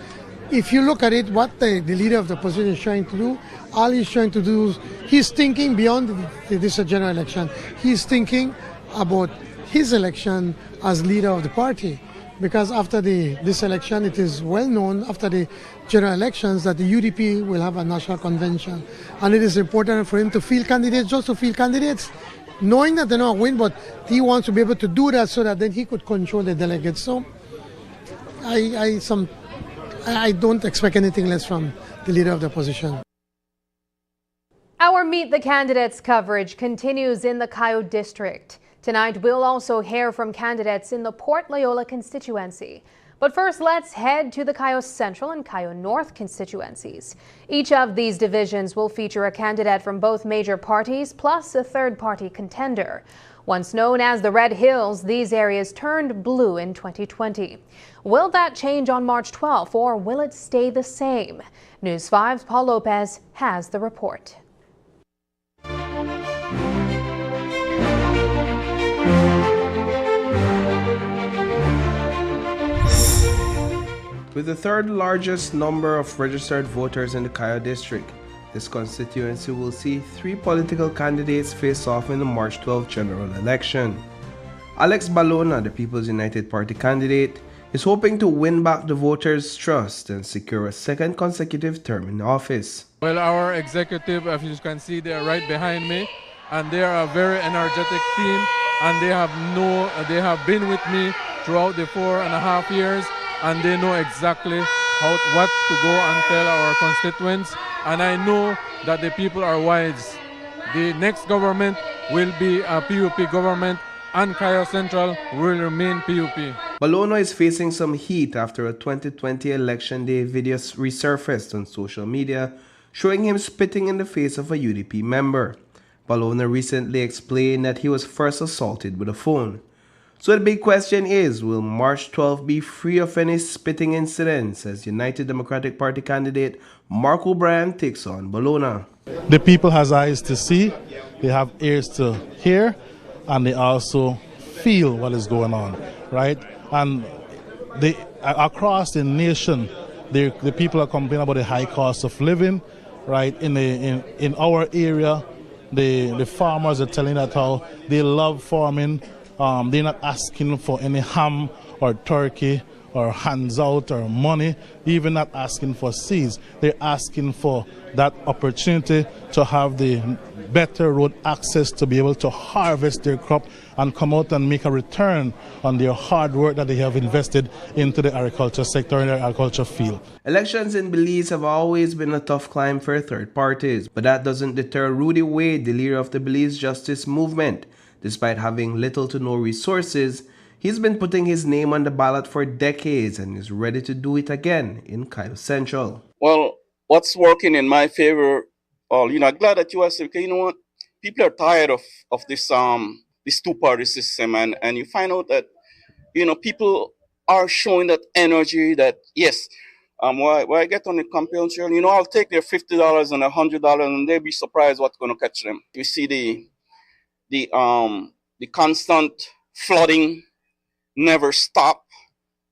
If you look at it, what the leader of the opposition is trying to do, all he's trying to do is he's thinking beyond this general election. He's thinking about his election as leader of the party. Because after this election, it is well known after the general elections that the UDP will have a national convention. And it is important for him to field candidates, just to field candidates, knowing that they're not win, but he wants to be able to do that so that then he could control the delegates. So I don't expect anything less from the leader of the opposition. Our Meet the Candidates coverage continues in the Kayo District. Tonight, we'll also hear from candidates in the Port Loyola constituency. But first, let's head to the Kayo Central and Kayo North constituencies. Each of these divisions will feature a candidate from both major parties, plus a third-party contender. Once known as the Red Hills, these areas turned blue in 2020. Will that change on March 12th, or will it stay the same? News 5's Paul Lopez has the report. With the third largest number of registered voters in the Kayo District, this constituency will see 3 political candidates face off in the March 12 general election. Alex Balona, the People's United Party candidate, is hoping to win back the voters' trust and secure a second consecutive term in office. Well, our executive, as you can see, they are right behind me, and they are a very energetic team, and they have been with me throughout the 4.5 years. And they know exactly what to go and tell our constituents. And I know that the people are wise. The next government will be a PUP government, and Kayo Central will remain PUP. Balona is facing some heat after a 2020 election day video resurfaced on social media, showing him spitting in the face of a UDP member. Balona recently explained that he was first assaulted with a phone. So the big question is, will March 12 be free of any spitting incidents as United Democratic Party candidate Mark O'Brien takes on Balona? The people has eyes to see, they have ears to hear, and they also feel what is going on, right? And across the nation, the people are complaining about the high cost of living, right? In our area, the farmers are telling us how they love farming. They're not asking for any ham or turkey or hands out or money, even not asking for seeds. They're asking for that opportunity to have the better road access to be able to harvest their crop and come out and make a return on their hard work that they have invested into the agriculture sector and the agriculture field. Elections in Belize have always been a tough climb for third parties, but that doesn't deter Rudy Wade, the leader of the Belize Justice Movement. Despite having little to no resources, he's been putting his name on the ballot for decades and is ready to do it again in Kayo Central. Well, what's working in my favor, I'm glad that you are saying, you know what, people are tired of this two-party system, and you find out that, people are showing that energy that, yes, when I get on the campaign trail, I'll take their $50 and $100 and they'll be surprised what's going to catch them. We see the constant flooding never stop,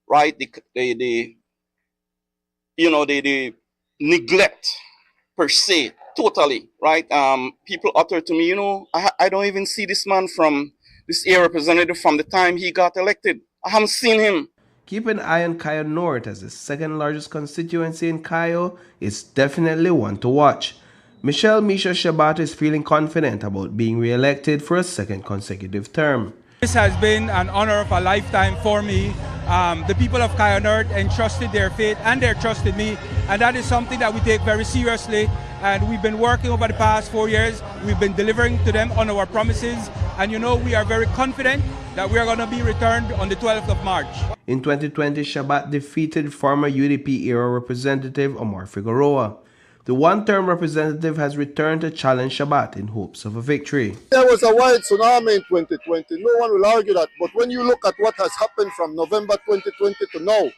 right? The they neglect per se, totally, right? People utter to me, I don't even see this man from this area representative from the time he got elected. I haven't seen him. Keep an eye on Kayo North, as the second largest constituency in Kayo is definitely one to watch. Michelle Misha Shabat is feeling confident about being re-elected for a second consecutive term. This has been an honor of a lifetime for me. The people of Kayo North entrusted their faith and their trust in me, and that is something that we take very seriously. And we've been working over the past 4 years. We've been delivering to them on our promises, and we are very confident that we are going to be returned on the 12th of March. In 2020, Shabat defeated former UDP-era representative Omar Figueroa. The one-term representative has returned to challenge Shabat in hopes of a victory. There was a wild tsunami in 2020. No one will argue that. But when you look at what has happened from November 2020 to now,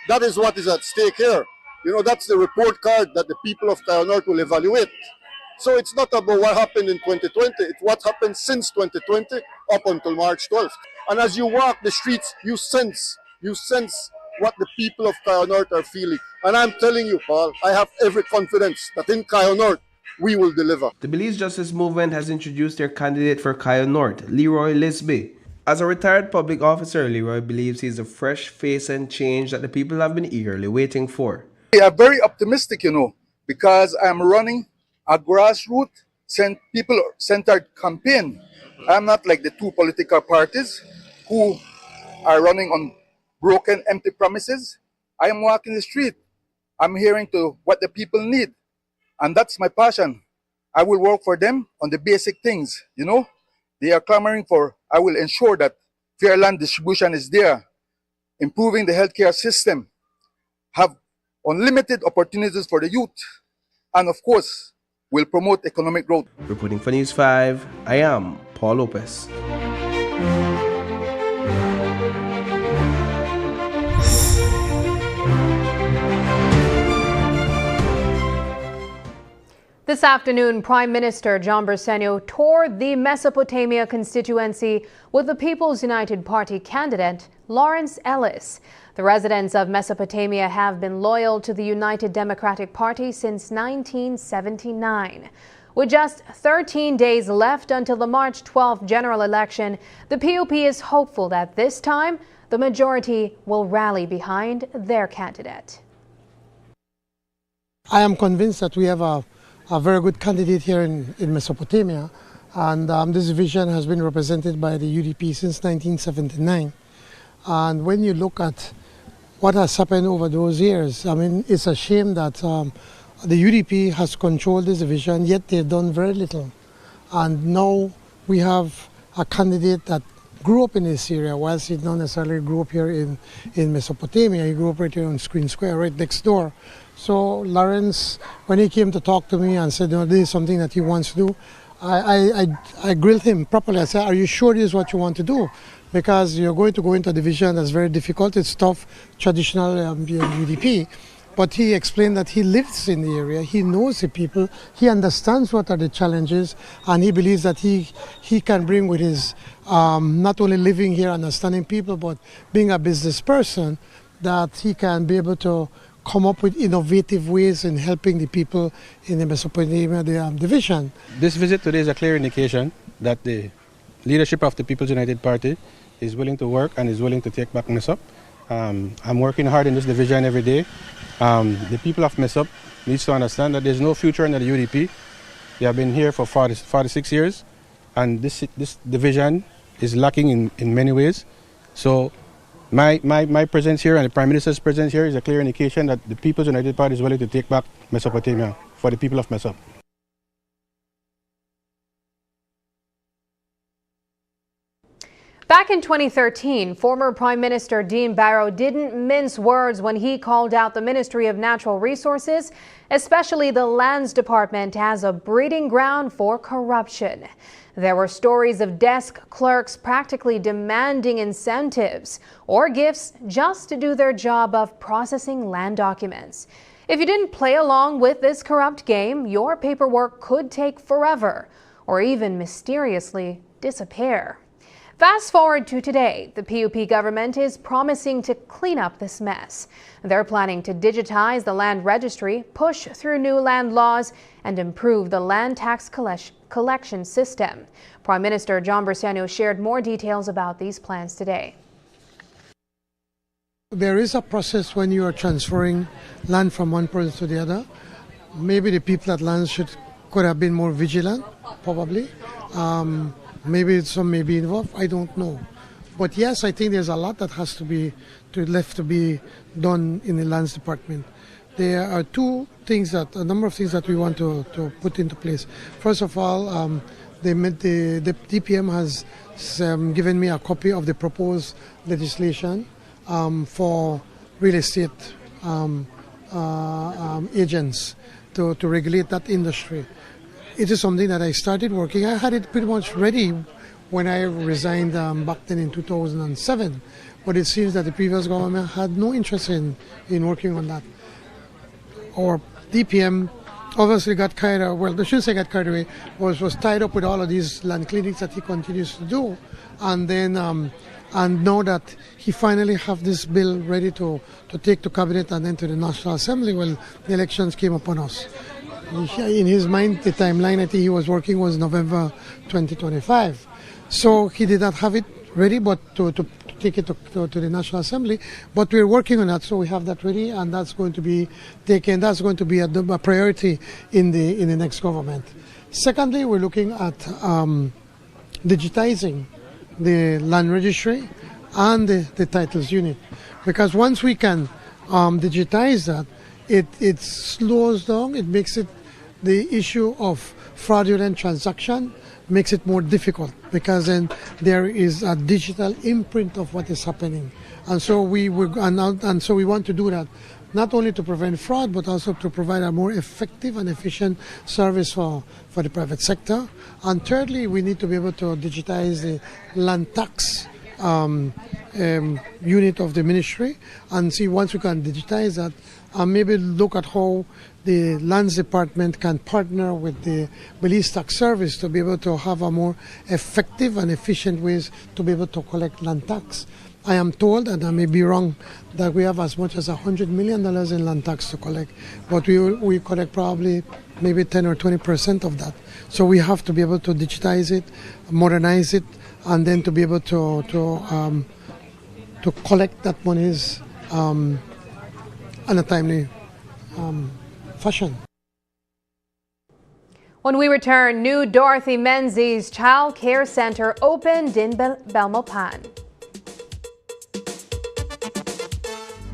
that is what is at stake here. That's the report card that the people of Kayo North will evaluate. So it's not about what happened in 2020. It's what happened since 2020 up until March 12th. And as you walk the streets, you sense what the people of Kayo North are feeling. And I'm telling you, Paul, I have every confidence that in Kayo North, we will deliver. The Belize Justice Movement has introduced their candidate for Kayo North, Leroy Lisby. As a retired public officer, Leroy believes he's a fresh face and change that the people have been eagerly waiting for. I'm very optimistic, because I'm running a grassroots people-centered campaign. I'm not like the two political parties who are running on broken, empty promises. I am walking the street. I'm hearing to what the people need. And that's my passion. I will work for them on the basic things, They are clamoring for, I will ensure that fair land distribution is there, improving the healthcare system, have unlimited opportunities for the youth, and of course, will promote economic growth. Reporting for News 5, I am Paul Lopez. This afternoon, Prime Minister John Briceño toured the Mesopotamia constituency with the People's United Party candidate Lawrence Ellis. The residents of Mesopotamia have been loyal to the United Democratic Party since 1979. With just 13 days left until the March 12th general election, the PUP is hopeful that this time the majority will rally behind their candidate. I am convinced that we have a very good candidate here in Mesopotamia, and this division has been represented by the UDP since 1979. And when you look at what has happened over those years, it's a shame that the UDP has controlled this division, yet they've done very little. And now we have a candidate that grew up in this area, whilst he not necessarily grew up here in Mesopotamia. He grew up right here on Screen Square, right next door. So Lawrence, when he came to talk to me and said, this is something that he wants to do, I grilled him properly. I said, are you sure this is what you want to do? Because you're going to go into a division that's very difficult. It's tough, traditional UDP. But he explained that he lives in the area, he knows the people, he understands what are the challenges, and he believes that he can bring with his not only living here, understanding people, but being a business person, that he can be able to come up with innovative ways in helping the people in the Mesopotamia division. This visit today is a clear indication that the leadership of the People's United Party is willing to work and is willing to take back Mesop. I'm working hard in this division every day. The people of Mesop needs to understand that there's no future under the UDP. They have been here for 46 years, and this division is lacking in many ways. So my presence here and the Prime Minister's presence here is a clear indication that the People's United Party is willing to take back Mesopotamia for the people of Mesop. Back in 2013, former Prime Minister Dean Barrow didn't mince words when he called out the Ministry of Natural Resources, especially the Lands Department, as a breeding ground for corruption. There were stories of desk clerks practically demanding incentives or gifts just to do their job of processing land documents. If you didn't play along with this corrupt game, your paperwork could take forever or even mysteriously disappear. Fast forward to today, the PUP government is promising to clean up this mess. They're planning to digitize the land registry, push through new land laws, and improve the land tax collection system. Prime Minister John Bersenio shared more details about these plans today. There is a process when you are transferring land from one person to the other. Maybe the people at land could have been more vigilant, probably. Maybe some may be involved, I don't know. But yes, I think there's a lot that has to be left to be done in the lands department. There are a number of things that we want to put into place. First of all, the DPM has given me a copy of the proposed legislation for real estate agents to regulate that industry. It is something that I started working. I had it pretty much ready when I resigned back then in 2007, but it seems that the previous government had no interest in working on that. Our DPM obviously got carried away, well, I shouldn't say got carried away, was tied up with all of these land clinics that he continues to do, and then and now that he finally have this bill ready to take to cabinet and then to the National Assembly, well, the elections came upon us. In his mind, the timeline I think he was working was November 2025. So he did not have it ready, but to take it to the National Assembly. But we're working on that, so we have that ready, and that's going to be taken. That's going to be a priority in the next government. Secondly, we're looking at digitizing the land registry and the titles unit, because once we can digitize that, it slows down. It makes it the issue of fraudulent transaction makes it more difficult, because then there is a digital imprint of what is happening, and so we want to do that, not only to prevent fraud but also to provide a more effective and efficient service for the private sector. And thirdly, we need to be able to digitize the land tax unit of the ministry, and see once we can digitize that, and maybe look at how the lands department can partner with the police tax service to be able to have a more effective and efficient ways to be able to collect land tax. I am told, and I may be wrong, that we have as much as $100 million in land tax to collect, but we collect probably maybe 10 or 20% of that. So we have to be able to digitize it, modernize it, and then to be able to collect that monies in a timely fashion. When we return, new Dorothy Menzies Child Care Center opened in Belmopan.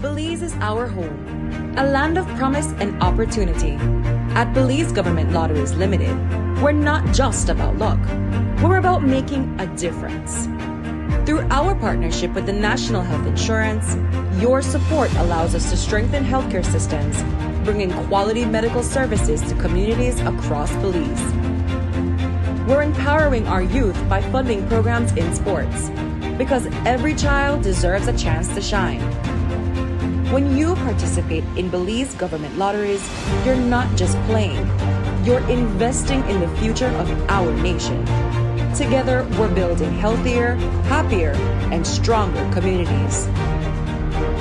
Belize is our home, a land of promise and opportunity. At Belize Government Lotteries Limited, we're not just about luck. We're about making a difference. Through our partnership with the National Health Insurance, your support allows us to strengthen healthcare systems, bringing quality medical services to communities across Belize. We're empowering our youth by funding programs in sports, because every child deserves a chance to shine. When you participate in Belize Government Lotteries, you're not just playing, you're investing in the future of our nation. Together, we're building healthier, happier, and stronger communities.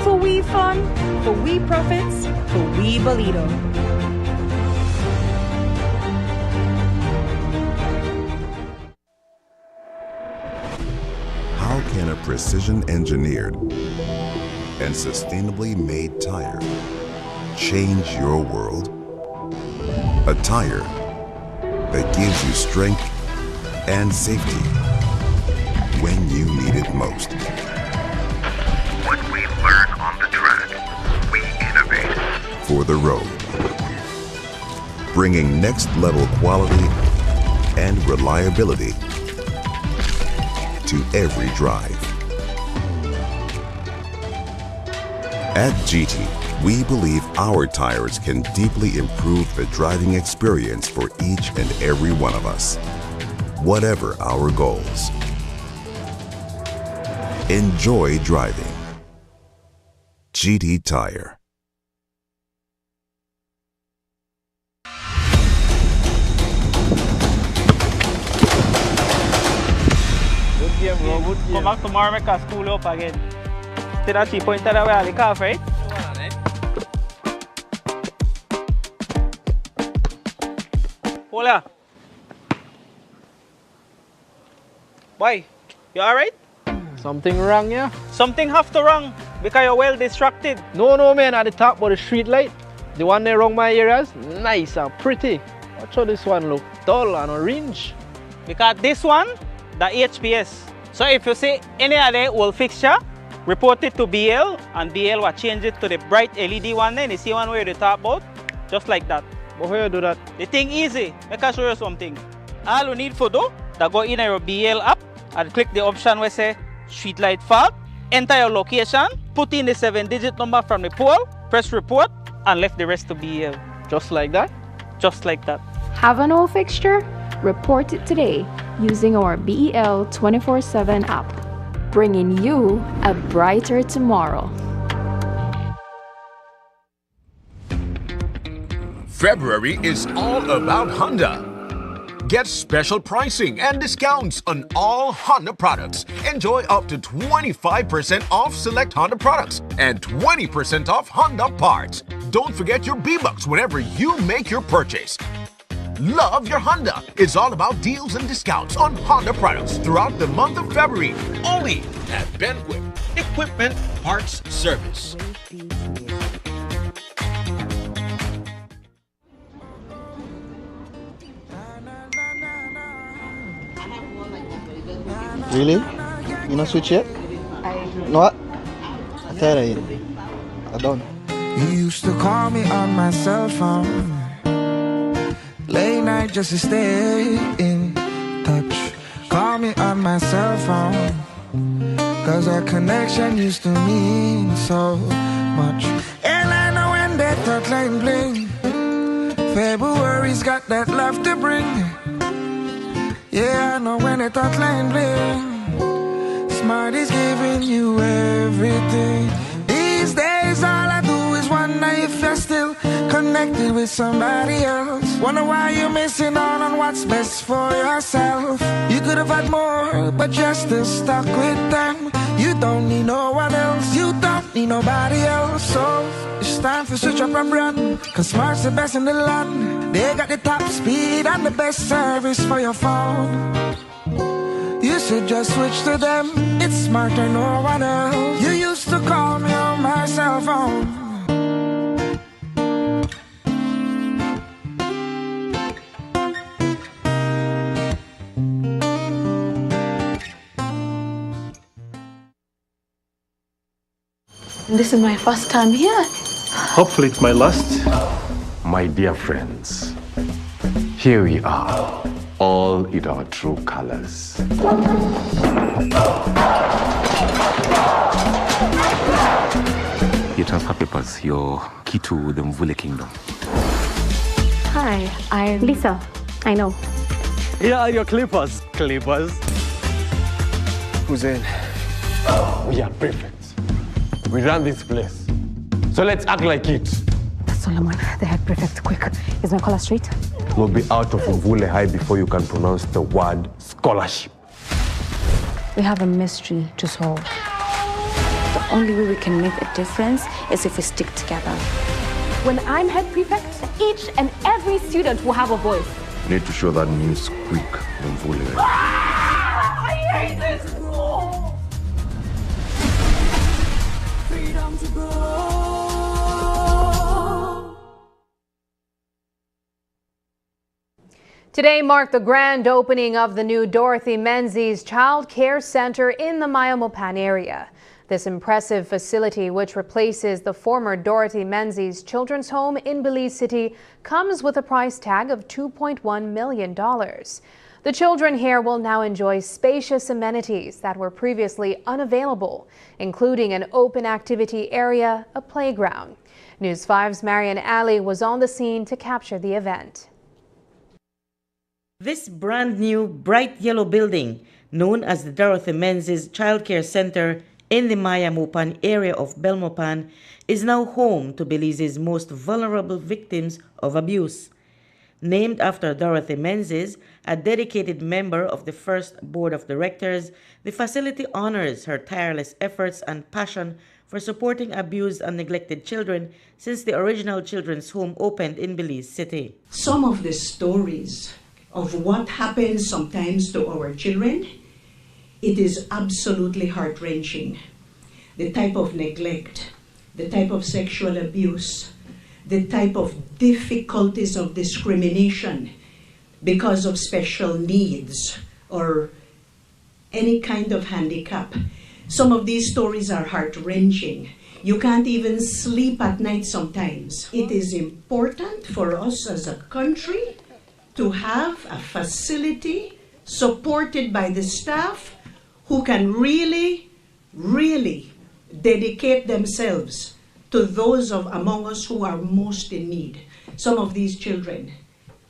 For we fun, for we profits, for we Bolido. How can a precision-engineered and sustainably made tire change your world? A tire that gives you strength and safety when you need it most. What we learn on the track, we innovate For the road, bringing next-level quality and reliability to every drive. At GT, we believe our tires can deeply improve the driving experience for each and every one of us, whatever our goals. Enjoy driving. GT Tire. Good game, bro. Good Come back tomorrow, make us school up again. See that 3 pointer that we are the calf, right? Hold on. Boy, you alright? Something wrong, yeah? Something have to wrong because you're well distracted. No, man, at the top of the street light. The one there around my areas, nice and pretty. Watch how this one look dull and orange. Because this one, the HPS. So if you see any other old fixture, report it to BL and BL will change it to the bright LED one then. You see one where you talk about? Just like that. But how you do that? The thing easy. Make I show you something. All you need for do, that go in your BL app and click the option where say street light fault, enter your location, put in the 7-digit number from the pole, press report, and left the rest to BL. Just like that? Just like that. Have an old fixture? Report it today using our BEL 24/7 app, bringing you a brighter tomorrow. February is all about Honda. Get special pricing and discounts on all Honda products. Enjoy up to 25% off select Honda products and 20% off Honda parts. Don't forget your B-Bucks whenever you make your purchase. Love your Honda. It's all about deals and discounts on Honda products throughout the month of February. Only at Benquip Equipment Parts Service. Really? You not switch yet? No what? I tell you. I don't. You used to call me on my cell phone late night just to stay in touch. Call me on my cell phone, cause our connection used to mean so much. And I know when that thought line bling, February's got that love to bring. Yeah, I know when that thought line bling, Smart is giving you everything. These days all I do is wonder if you're still connected with somebody else. Wonder why you're missing out on what's best for yourself. You could have had more, but you're still stuck with them. You don't need no one else, you don't need nobody else. So it's time to switch up a brand, cause Smart's the best in the land. They got the top speed and the best service for your phone. You should just switch to them, it's Smarter, no one else. You used to call me on my cell phone. This is my first time here. Hopefully it's my last. My dear friends, here we are, all in our true colors. It has papers, your key to the Mvule Kingdom. Hi, I'm Lisa. I know. Here are your clippers. Clippers. Who's in? We are prefects. We run this place. So let's act like it. Solomon, the head prefect, quick. Is my collar straight? We'll be out of Mvule High before you can pronounce the word scholarship. We have a mystery to solve. The only way we can make a difference is if we stick together. When I'm head prefect, each and every student will have a voice. You need to show that news quick in Mvule. I hate this school! Freedom to grow. Today marked the grand opening of the new Dorothy Menzies Child Care Center in the Mesopotamia area. This impressive facility, which replaces the former Dorothy Menzies Children's Home in Belize City, comes with a price tag of $2.1 million. The children here will now enjoy spacious amenities that were previously unavailable, including an open activity area, a playground. News 5's Marian Ali was on the scene to capture the event. This brand new bright yellow building, known as the Dorothy Menzies Child Care Center in the Mesopotamia area of Belmopan, is now home to Belize's most vulnerable victims of abuse. Named after Dorothy Menzies, a dedicated member of the first board of directors, the facility honors her tireless efforts and passion for supporting abused and neglected children since the original children's home opened in Belize City. Some of the stories of what happens sometimes to our children, it is absolutely heart-wrenching. The type of neglect, the type of sexual abuse, the type of difficulties of discrimination because of special needs or any kind of handicap. Some of these stories are heart-wrenching. You can't even sleep at night sometimes. It is important for us as a country to have a facility supported by the staff who can really dedicate themselves to those among us who are most in need. Some of these children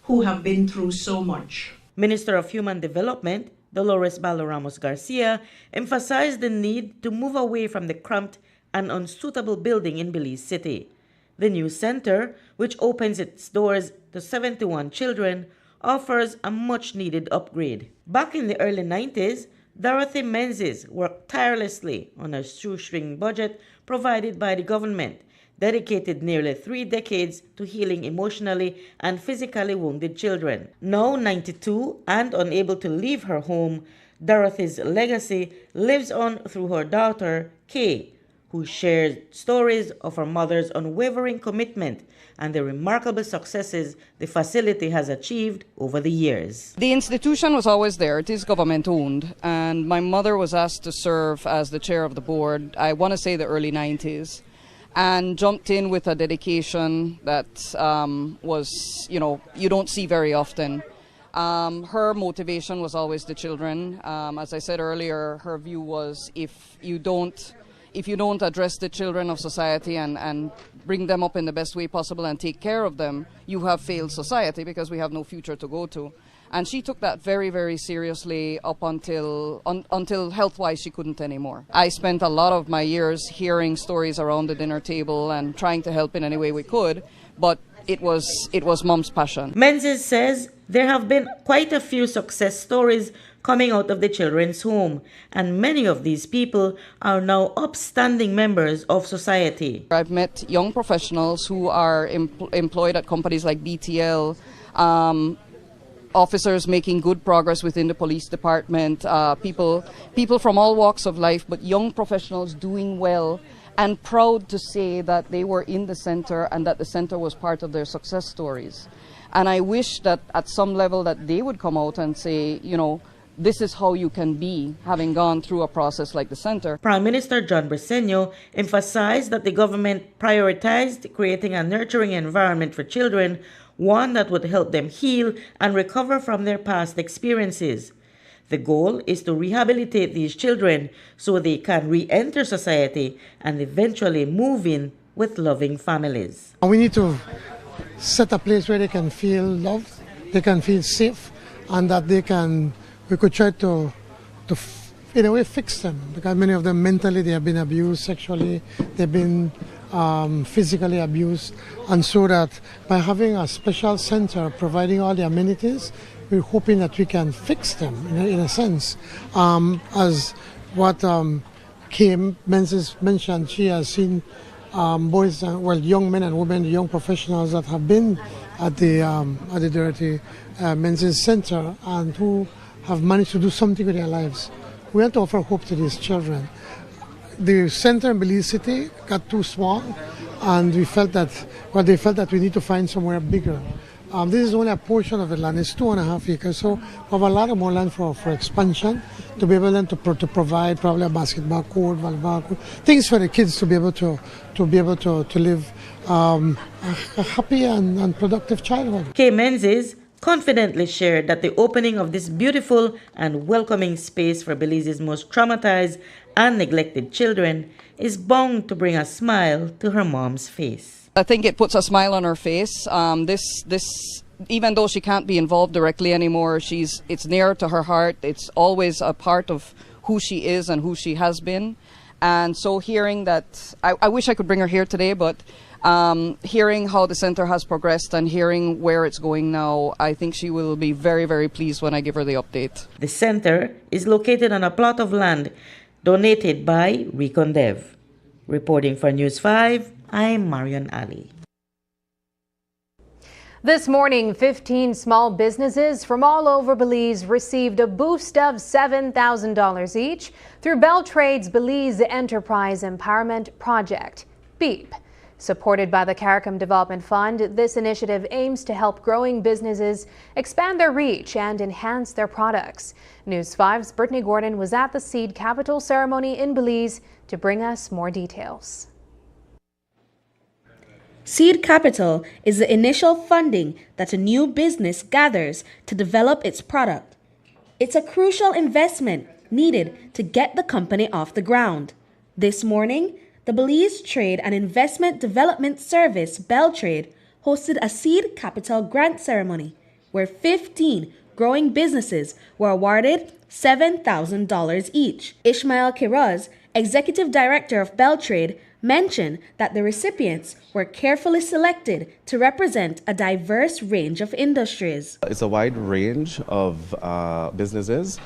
who have been through so much. Minister of Human Development, Dolores Baloramos Garcia, emphasized the need to move away from the cramped and unsuitable building in Belize City. The new center, which opens its doors to 71 children, offers a much-needed upgrade. Back in the early 90s, Dorothy Menzies worked tirelessly on a shoestring budget provided by the government, dedicated nearly 3 decades to healing emotionally and physically wounded children. Now 92 and unable to leave her home, Dorothy's legacy lives on through her daughter, Kay, who shares stories of her mother's unwavering commitment and the remarkable successes the facility has achieved over the years. The institution was always there. It is government owned, and my mother was asked to serve as the chair of the board, I want to say the early 90s, and jumped in with a dedication that was, you don't see very often. Her motivation was always the children. As I said earlier, her view was if you don't address the children of society and bring them up in the best way possible and take care of them, you have failed society because we have no future to go to. And she took that very, very seriously up until health-wise she couldn't anymore. I spent a lot of my years hearing stories around the dinner table and trying to help in any way we could, but it was Mom's passion. Menzies says there have been quite a few success stories coming out of the children's home, and many of these people are now upstanding members of society. I've met young professionals who are employed at companies like BTL, officers making good progress within the police department, people from all walks of life, but young professionals doing well and proud to say that they were in the center and that the center was part of their success stories. And I wish that at some level that they would come out and say, this is how you can be, having gone through a process like the center. Prime Minister John Briceño emphasized that the government prioritized creating a nurturing environment for children, one that would help them heal and recover from their past experiences. The goal is to rehabilitate these children so they can re-enter society and eventually move in with loving families. We need to set a place where they can feel loved, they can feel safe, and that we could try to in a way fix them, because many of them mentally they have been abused, sexually they've been physically abused, and so that by having a special center providing all the amenities, we're hoping that we can fix them in a sense. As what Kay Menzies mentioned, she has seen boys, young men and women, young professionals that have been at the Dorothy Menzies Center and who have managed to do something with their lives. We want to offer hope to these children. The center in Belize City got too small, and they felt that we need to find somewhere bigger. This is only a portion of the land. It's 2.5 acres, so we have a lot of more land for expansion, to be able to provide probably a basketball court, volleyball court, things for the kids to be able to live a happy and productive childhood. Kay Menzies confidently shared that the opening of this beautiful and welcoming space for Belize's most traumatized and neglected children is bound to bring a smile to her mom's face. I think it puts a smile on her face. This even though she can't be involved directly anymore, it's near to her heart. It's always a part of who she is and who she has been. And so hearing that, I wish I could bring her here today, but Hearing how the center has progressed and hearing where it's going now, I think she will be very, very pleased when I give her the update. The center is located on a plot of land donated by Recondev. Reporting for News 5, I'm Marion Ali. This morning, 15 small businesses from all over Belize received a boost of $7,000 each through Beltrade's Belize Enterprise Empowerment Project, BEEP. Supported by the CARICOM Development Fund, this initiative aims to help growing businesses expand their reach and enhance their products. News 5's Brittany Gordon was at the Seed Capital ceremony in Belize to bring us more details. Seed capital is the initial funding that a new business gathers to develop its product. It's a crucial investment needed to get the company off the ground. This morning, the Belize Trade and Investment Development Service, Beltrade, hosted a seed capital grant ceremony where 15 growing businesses were awarded $7,000 each. Ishmael Kiraz, Executive Director of Beltrade, mentioned that the recipients were carefully selected to represent a diverse range of industries. It's a wide range of businesses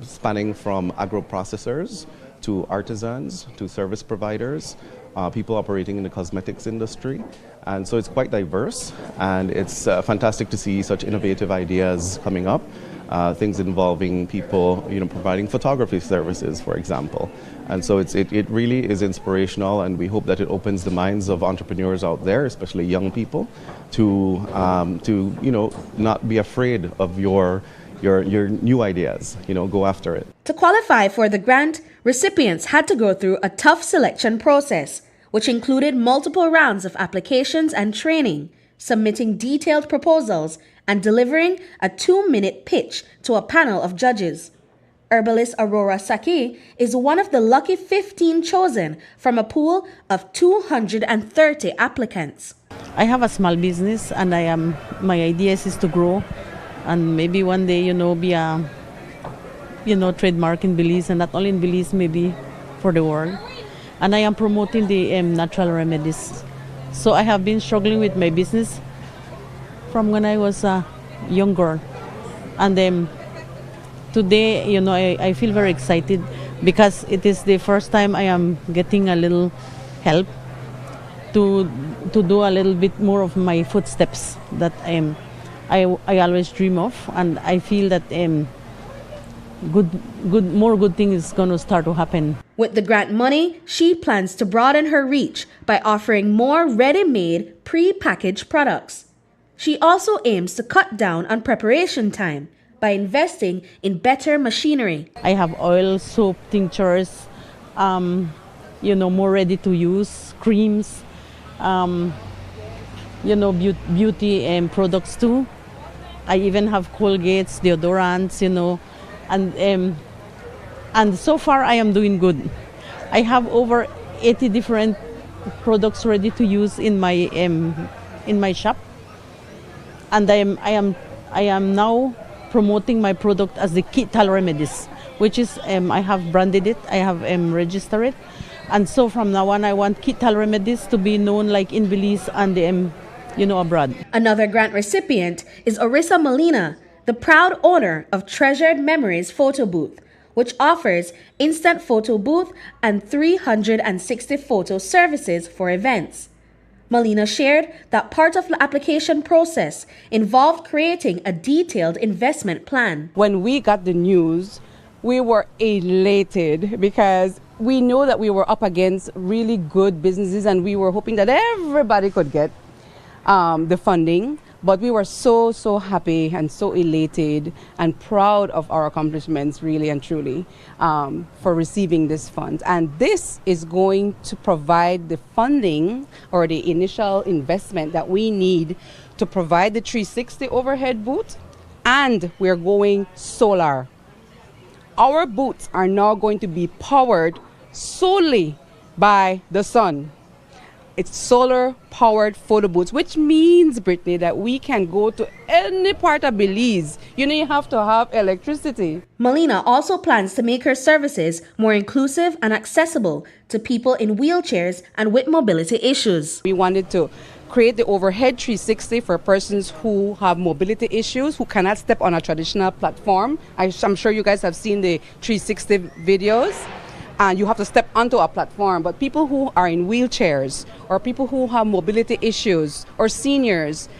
spanning from agro-processors to artisans to service providers, people operating in the cosmetics industry. And so it's quite diverse, and it's fantastic to see such innovative ideas coming up. Things involving people, providing photography services, for example. And so it really is inspirational, and we hope that it opens the minds of entrepreneurs out there, especially young people, to not be afraid of your new ideas. Go after it. To qualify for the grant, recipients had to go through a tough selection process, which included multiple rounds of applications and training, submitting detailed proposals, and delivering a 2-minute pitch to a panel of judges. Herbalist Aurora Saki is one of the lucky 15 chosen from a pool of 230 applicants. I have a small business, and my idea is to grow and maybe one day, be a, trademark in Belize, and not only in Belize, maybe for the world. And I am promoting the natural remedies. So I have been struggling with my business from when I was a young girl. And today, I feel very excited because it is the first time I am getting a little help to do a little bit more of my footsteps that I always dream of, and I feel that more good things is going to start to happen. With the grant money, she plans to broaden her reach by offering more ready-made, pre-packaged products. She also aims to cut down on preparation time by investing in better machinery. I have oil, soap, tinctures, more ready to use, creams, beauty products too. I even have Colgates, deodorants, and so far I am doing good. I have over 80 different products ready to use in my shop, and I am now promoting my product as the Kital Remedies, which is I have branded it, I have registered it, and so from now on I want Kital Remedies to be known like in Belize and abroad. Another grant recipient is Orissa Molina, the proud owner of Treasured Memories Photo Booth, which offers instant photo booth and 360 photo services for events. Molina shared that part of the application process involved creating a detailed investment plan. When we got the news, we were elated because we know that we were up against really good businesses, and we were hoping that everybody could get the funding. But we were so happy and so elated and proud of our accomplishments, really and truly, for receiving this fund. And this is going to provide the funding or the initial investment that we need to provide the 360 overhead booth, and we're going solar. Our booths are now going to be powered solely by the sun. It's solar-powered photo booths, which means, Brittany, that we can go to any part of Belize. You have to have electricity. Molina also plans to make her services more inclusive and accessible to people in wheelchairs and with mobility issues. We wanted to create the overhead 360 for persons who have mobility issues, who cannot step on a traditional platform. I'm sure you guys have seen the 360 videos. And you have to step onto a platform. But people who are in wheelchairs or people who have mobility issues or seniors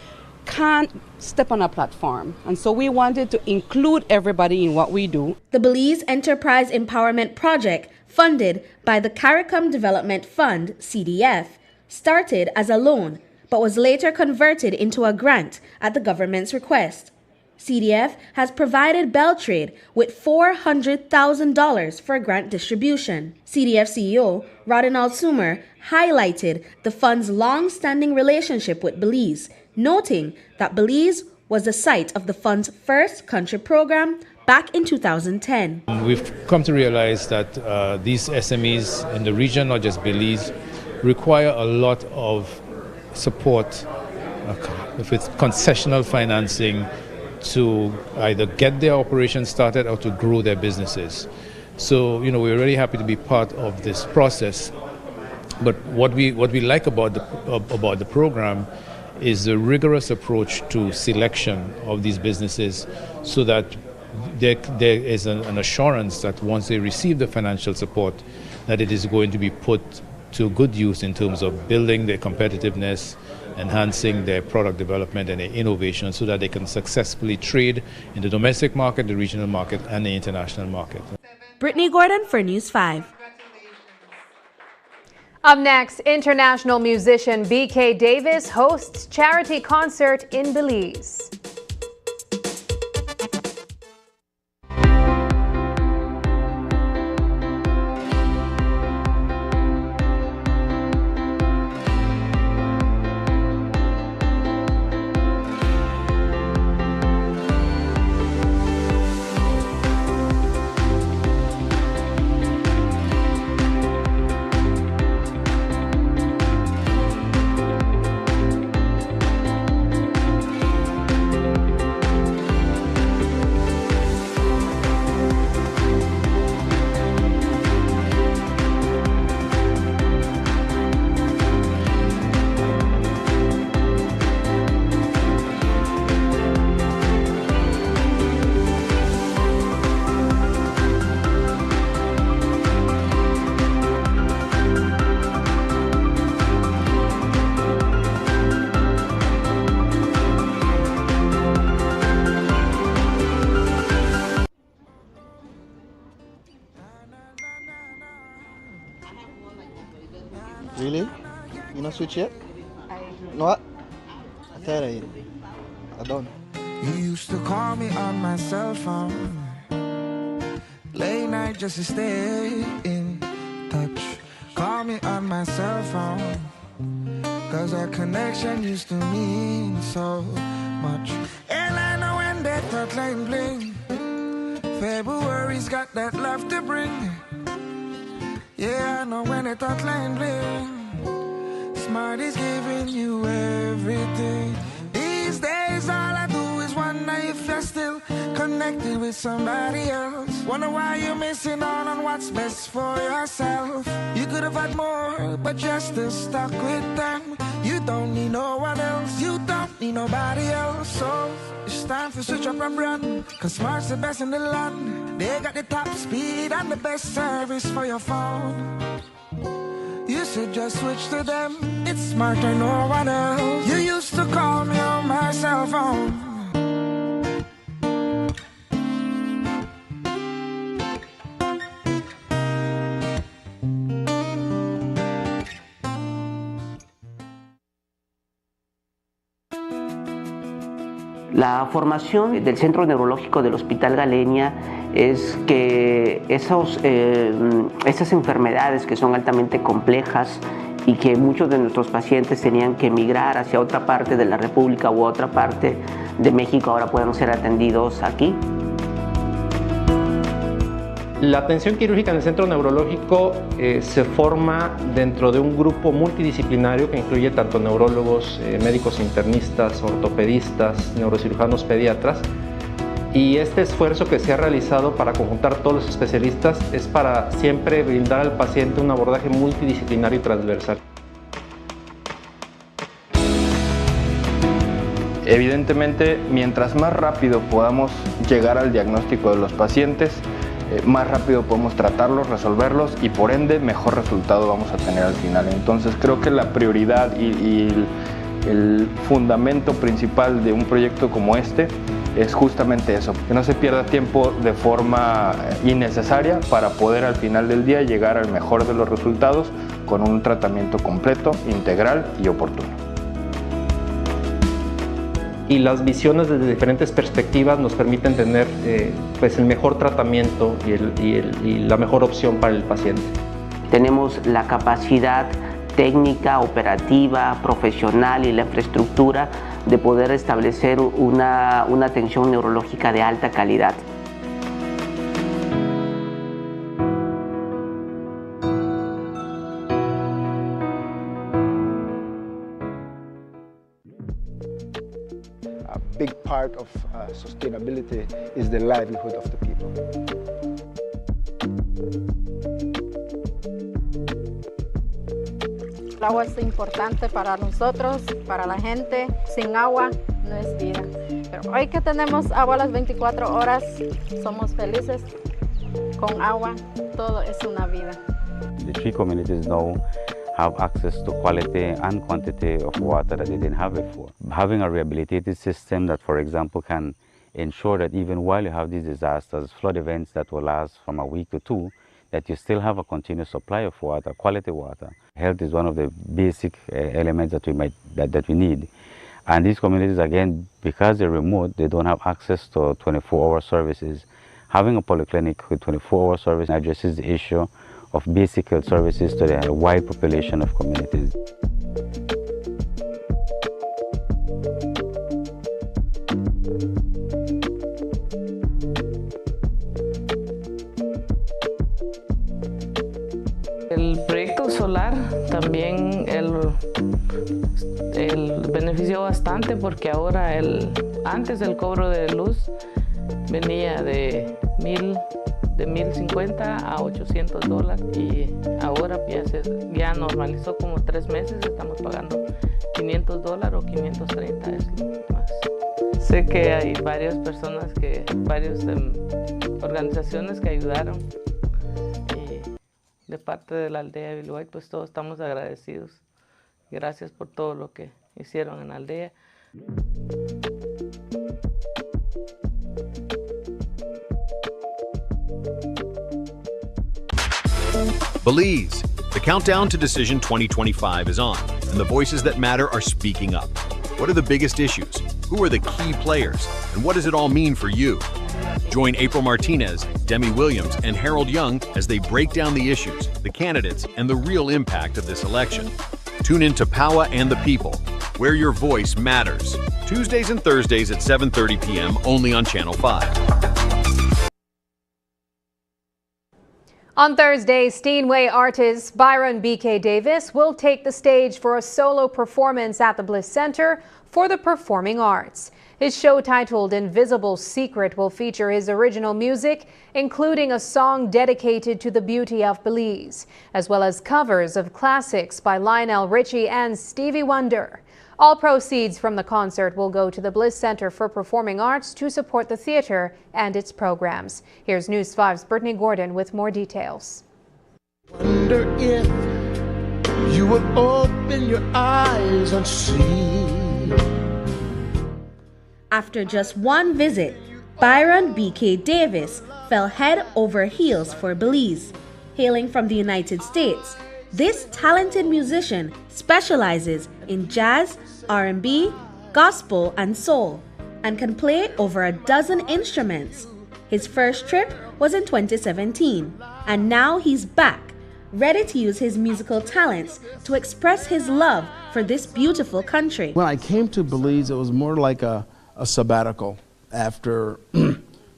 can't step on a platform. And so we wanted to include everybody in what we do. The Belize Enterprise Empowerment Project, funded by the CARICOM Development Fund, CDF, started as a loan, but was later converted into a grant at the government's request. CDF has provided Beltrade with $400,000 for grant distribution. CDF CEO Rodinald Sumer highlighted the fund's long-standing relationship with Belize, noting that Belize was the site of the fund's first country program back in 2010. We've come to realize that these SMEs in the region, not just Belize, require a lot of support with concessional financing to either get their operations started or to grow their businesses. So, we're really happy to be part of this process. But what we like about the program is the rigorous approach to selection of these businesses, so that there is an assurance that once they receive the financial support, that it is going to be put to good use in terms of building their competitiveness, enhancing their product development and their innovation, so that they can successfully trade in the domestic market, the regional market, and the international market. Brittany Gordon for News 5. Up next, international musician BK Davis hosts charity concert in Belize. Really? You not switch yet? You know what? I tell you, I don't. You used to call me on my cell phone, late night just to stay in touch. Call me on my cell phone, cause our connection used to mean so much. And I know when that thought line bling, February's got that love to bring. Yeah, I know when that thought line bling, Smart is giving you everything. These days all I do is wonder if you're still connected with somebody else. Wonder why you're missing out on what's best for yourself. You could have had more, but you're still stuck with them. You don't need no one else, you don't need nobody else. So it's time to switch up and run, cause Smart's the best in the land. They got the top speed and the best service for your phone. You should just switch to them, it's Smart or no one else. You used to call me on my cell phone. La formación del Centro Neurológico del Hospital Galenia es que esas enfermedades que son altamente complejas y que muchos de nuestros pacientes tenían que emigrar hacia otra parte de la República u otra parte de México, ahora puedan ser atendidos aquí. La atención quirúrgica en el centro neurológico se forma dentro de un grupo multidisciplinario que incluye tanto neurólogos, médicos internistas, ortopedistas, neurocirujanos, pediatras. Y este esfuerzo que se ha realizado para conjuntar todos los especialistas es para siempre brindar al paciente un abordaje multidisciplinario y transversal. Evidentemente, mientras más rápido podamos llegar al diagnóstico de los pacientes, más rápido podemos tratarlos, resolverlos y por ende mejor resultado vamos a tener al final. Entonces creo que la prioridad y el fundamento principal de un proyecto como este es justamente eso, que no se pierda tiempo de forma innecesaria para poder al final del día llegar al mejor de los resultados con un tratamiento completo, integral y oportuno. Y las visiones desde diferentes perspectivas nos permiten tener pues el mejor tratamiento y la mejor opción para el paciente. Tenemos la capacidad técnica, operativa, profesional y la infraestructura de poder establecer una atención neurológica de alta calidad. A big part of sustainability is the livelihood of the people. El agua es importante para nosotros, para la gente. Sin agua no es vida. Pero hoy que tenemos agua las 24 horas, somos felices. Con agua, todo es una vida. The three communities now have access to quality and quantity of water that they didn't have before. Having a rehabilitated system that, for example, can ensure that even while you have these disasters, flood events that will last from a week to two, that you still have a continuous supply of water, quality water. Health is one of the basic elements that we need. And these communities, again, because they're remote, they don't have access to 24-hour services. Having a polyclinic with 24-hour service addresses the issue of basic health services to the wide population of communities. El proyecto solar también el benefició bastante porque ahora antes el cobro de luz venía de $1,050 a $800 y ahora ya normalizó como 3 meses, estamos pagando $500 o $530 es lo más. Sé que hay varias personas, varias organizaciones que ayudaron y de parte de la aldea de Bilbao, pues todos estamos agradecidos. Gracias por todo lo que hicieron en la aldea. Belize. The countdown to Decision 2025 is on, and the voices that matter are speaking up. What are the biggest issues? Who are the key players? And what does it all mean for you? Join April Martinez, Demi Williams, and Harold Young as they break down the issues, the candidates, and the real impact of this election. Tune in to Power and the People, where your voice matters. Tuesdays and Thursdays at 7:30 p.m. only on Channel 5. On Thursday, Steinway artist Byron B.K. Davis will take the stage for a solo performance at the Bliss Center for the Performing Arts. His show titled Invisible Secret will feature his original music, including a song dedicated to the beauty of Belize, as well as covers of classics by Lionel Richie and Stevie Wonder. All proceeds from the concert will go to the Bliss Center for Performing Arts to support the theater and its programs. Here's News 5's Brittany Gordon with more details. Wonder if you would open your eyes and see. After just one visit, Byron B.K. Davis fell head over heels for Belize. Hailing from the United States, this talented musician specializes in jazz, R&B, gospel, and soul, and can play over a dozen instruments. His first trip was in 2017, and now he's back, ready to use his musical talents to express his love for this beautiful country. When I came to Belize, it was more like a sabbatical after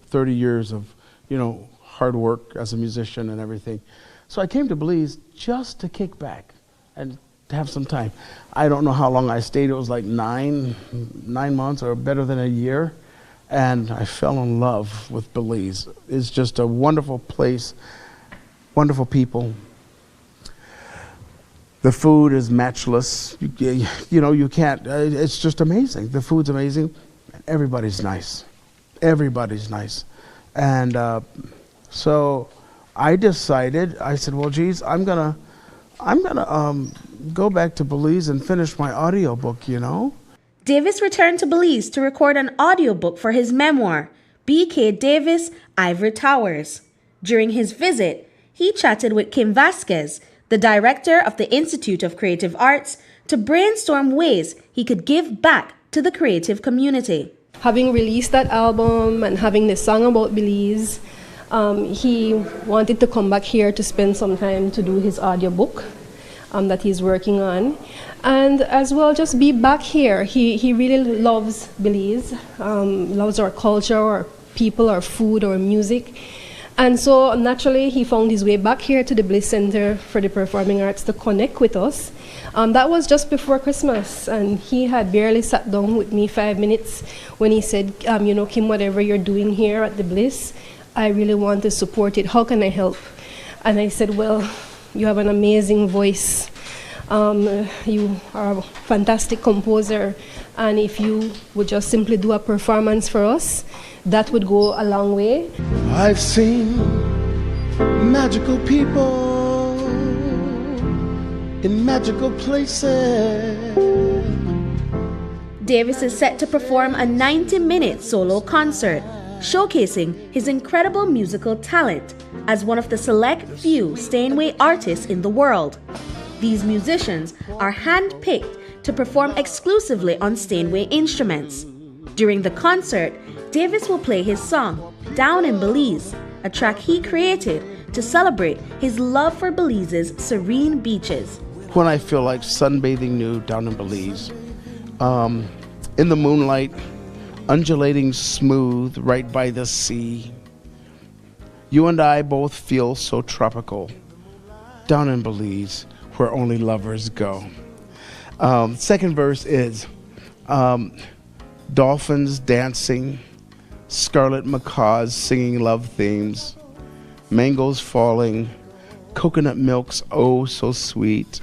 30 years of, hard work as a musician and everything. So I came to Belize just to kick back and to have some time. I don't know how long I stayed. It was like nine months or better than a year. And I fell in love with Belize. It's just a wonderful place, wonderful people. The food is matchless. You know, you can't, it's just amazing. The food's amazing. Everybody's nice. Everybody's nice. And so I decided, I said, well, geez, I'm gonna go back to Belize and finish my audiobook, you know? Davis returned to Belize to record an audiobook for his memoir, B.K. Davis, Ivory Towers. During his visit, he chatted with Kim Vasquez, the director of the Institute of Creative Arts, to brainstorm ways he could give back to the creative community. Having released that album and having the song about Belize, he wanted to come back here to spend some time to do his audiobook that he's working on. And as well, just be back here. He really loves Belize, loves our culture, our people, our food, our music. And so naturally, he found his way back here to the Bliss Center for the Performing Arts to connect with us. That was just before Christmas, and he had barely sat down with me 5 minutes when he said, you know, Kim, whatever you're doing here at the Bliss, I really want to support it. How can I help? And I said, well, you have an amazing voice. You are a fantastic composer, and if you would just simply do a performance for us, that would go a long way. I've seen magical people in magical places. Davis is set to perform a 90-minute solo concert, showcasing his incredible musical talent as one of the select few Steinway artists in the world. These musicians are hand-picked to perform exclusively on Steinway instruments. During the concert, Davis will play his song, Down in Belize, a track he created to celebrate his love for Belize's serene beaches. When I feel like sunbathing nude down in Belize, in the moonlight, undulating smooth right by the sea, you and I both feel so tropical, down in Belize, where only lovers go. Second verse is dolphins dancing, scarlet macaws singing love themes, mangoes falling, coconut milks oh so sweet.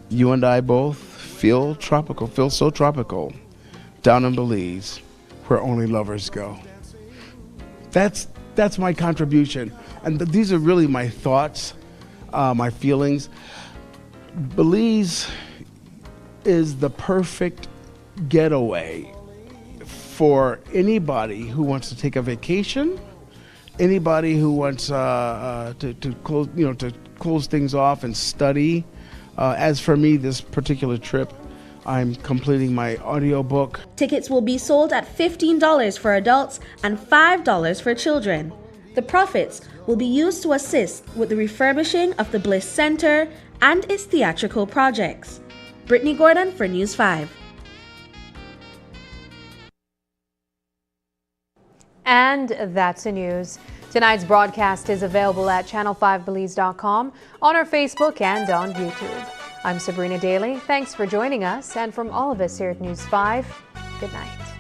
You and I both feel tropical, feel so tropical, down in Belize, where only lovers go. That's my contribution, and these are really my thoughts, my feelings. Belize is the perfect getaway for anybody who wants to take a vacation, anybody who wants to close things off and study. As for me, this particular trip, I'm completing my audiobook. Tickets will be sold at $15 for adults and $5 for children. The profits will be used to assist with the refurbishing of the Bliss Center and its theatrical projects. Brittany Gordon for News 5. And that's the news. Tonight's broadcast is available at channel5belize.com, on our Facebook and on YouTube. I'm Sabrina Daly. Thanks for joining us, and from all of us here at News 5, good night.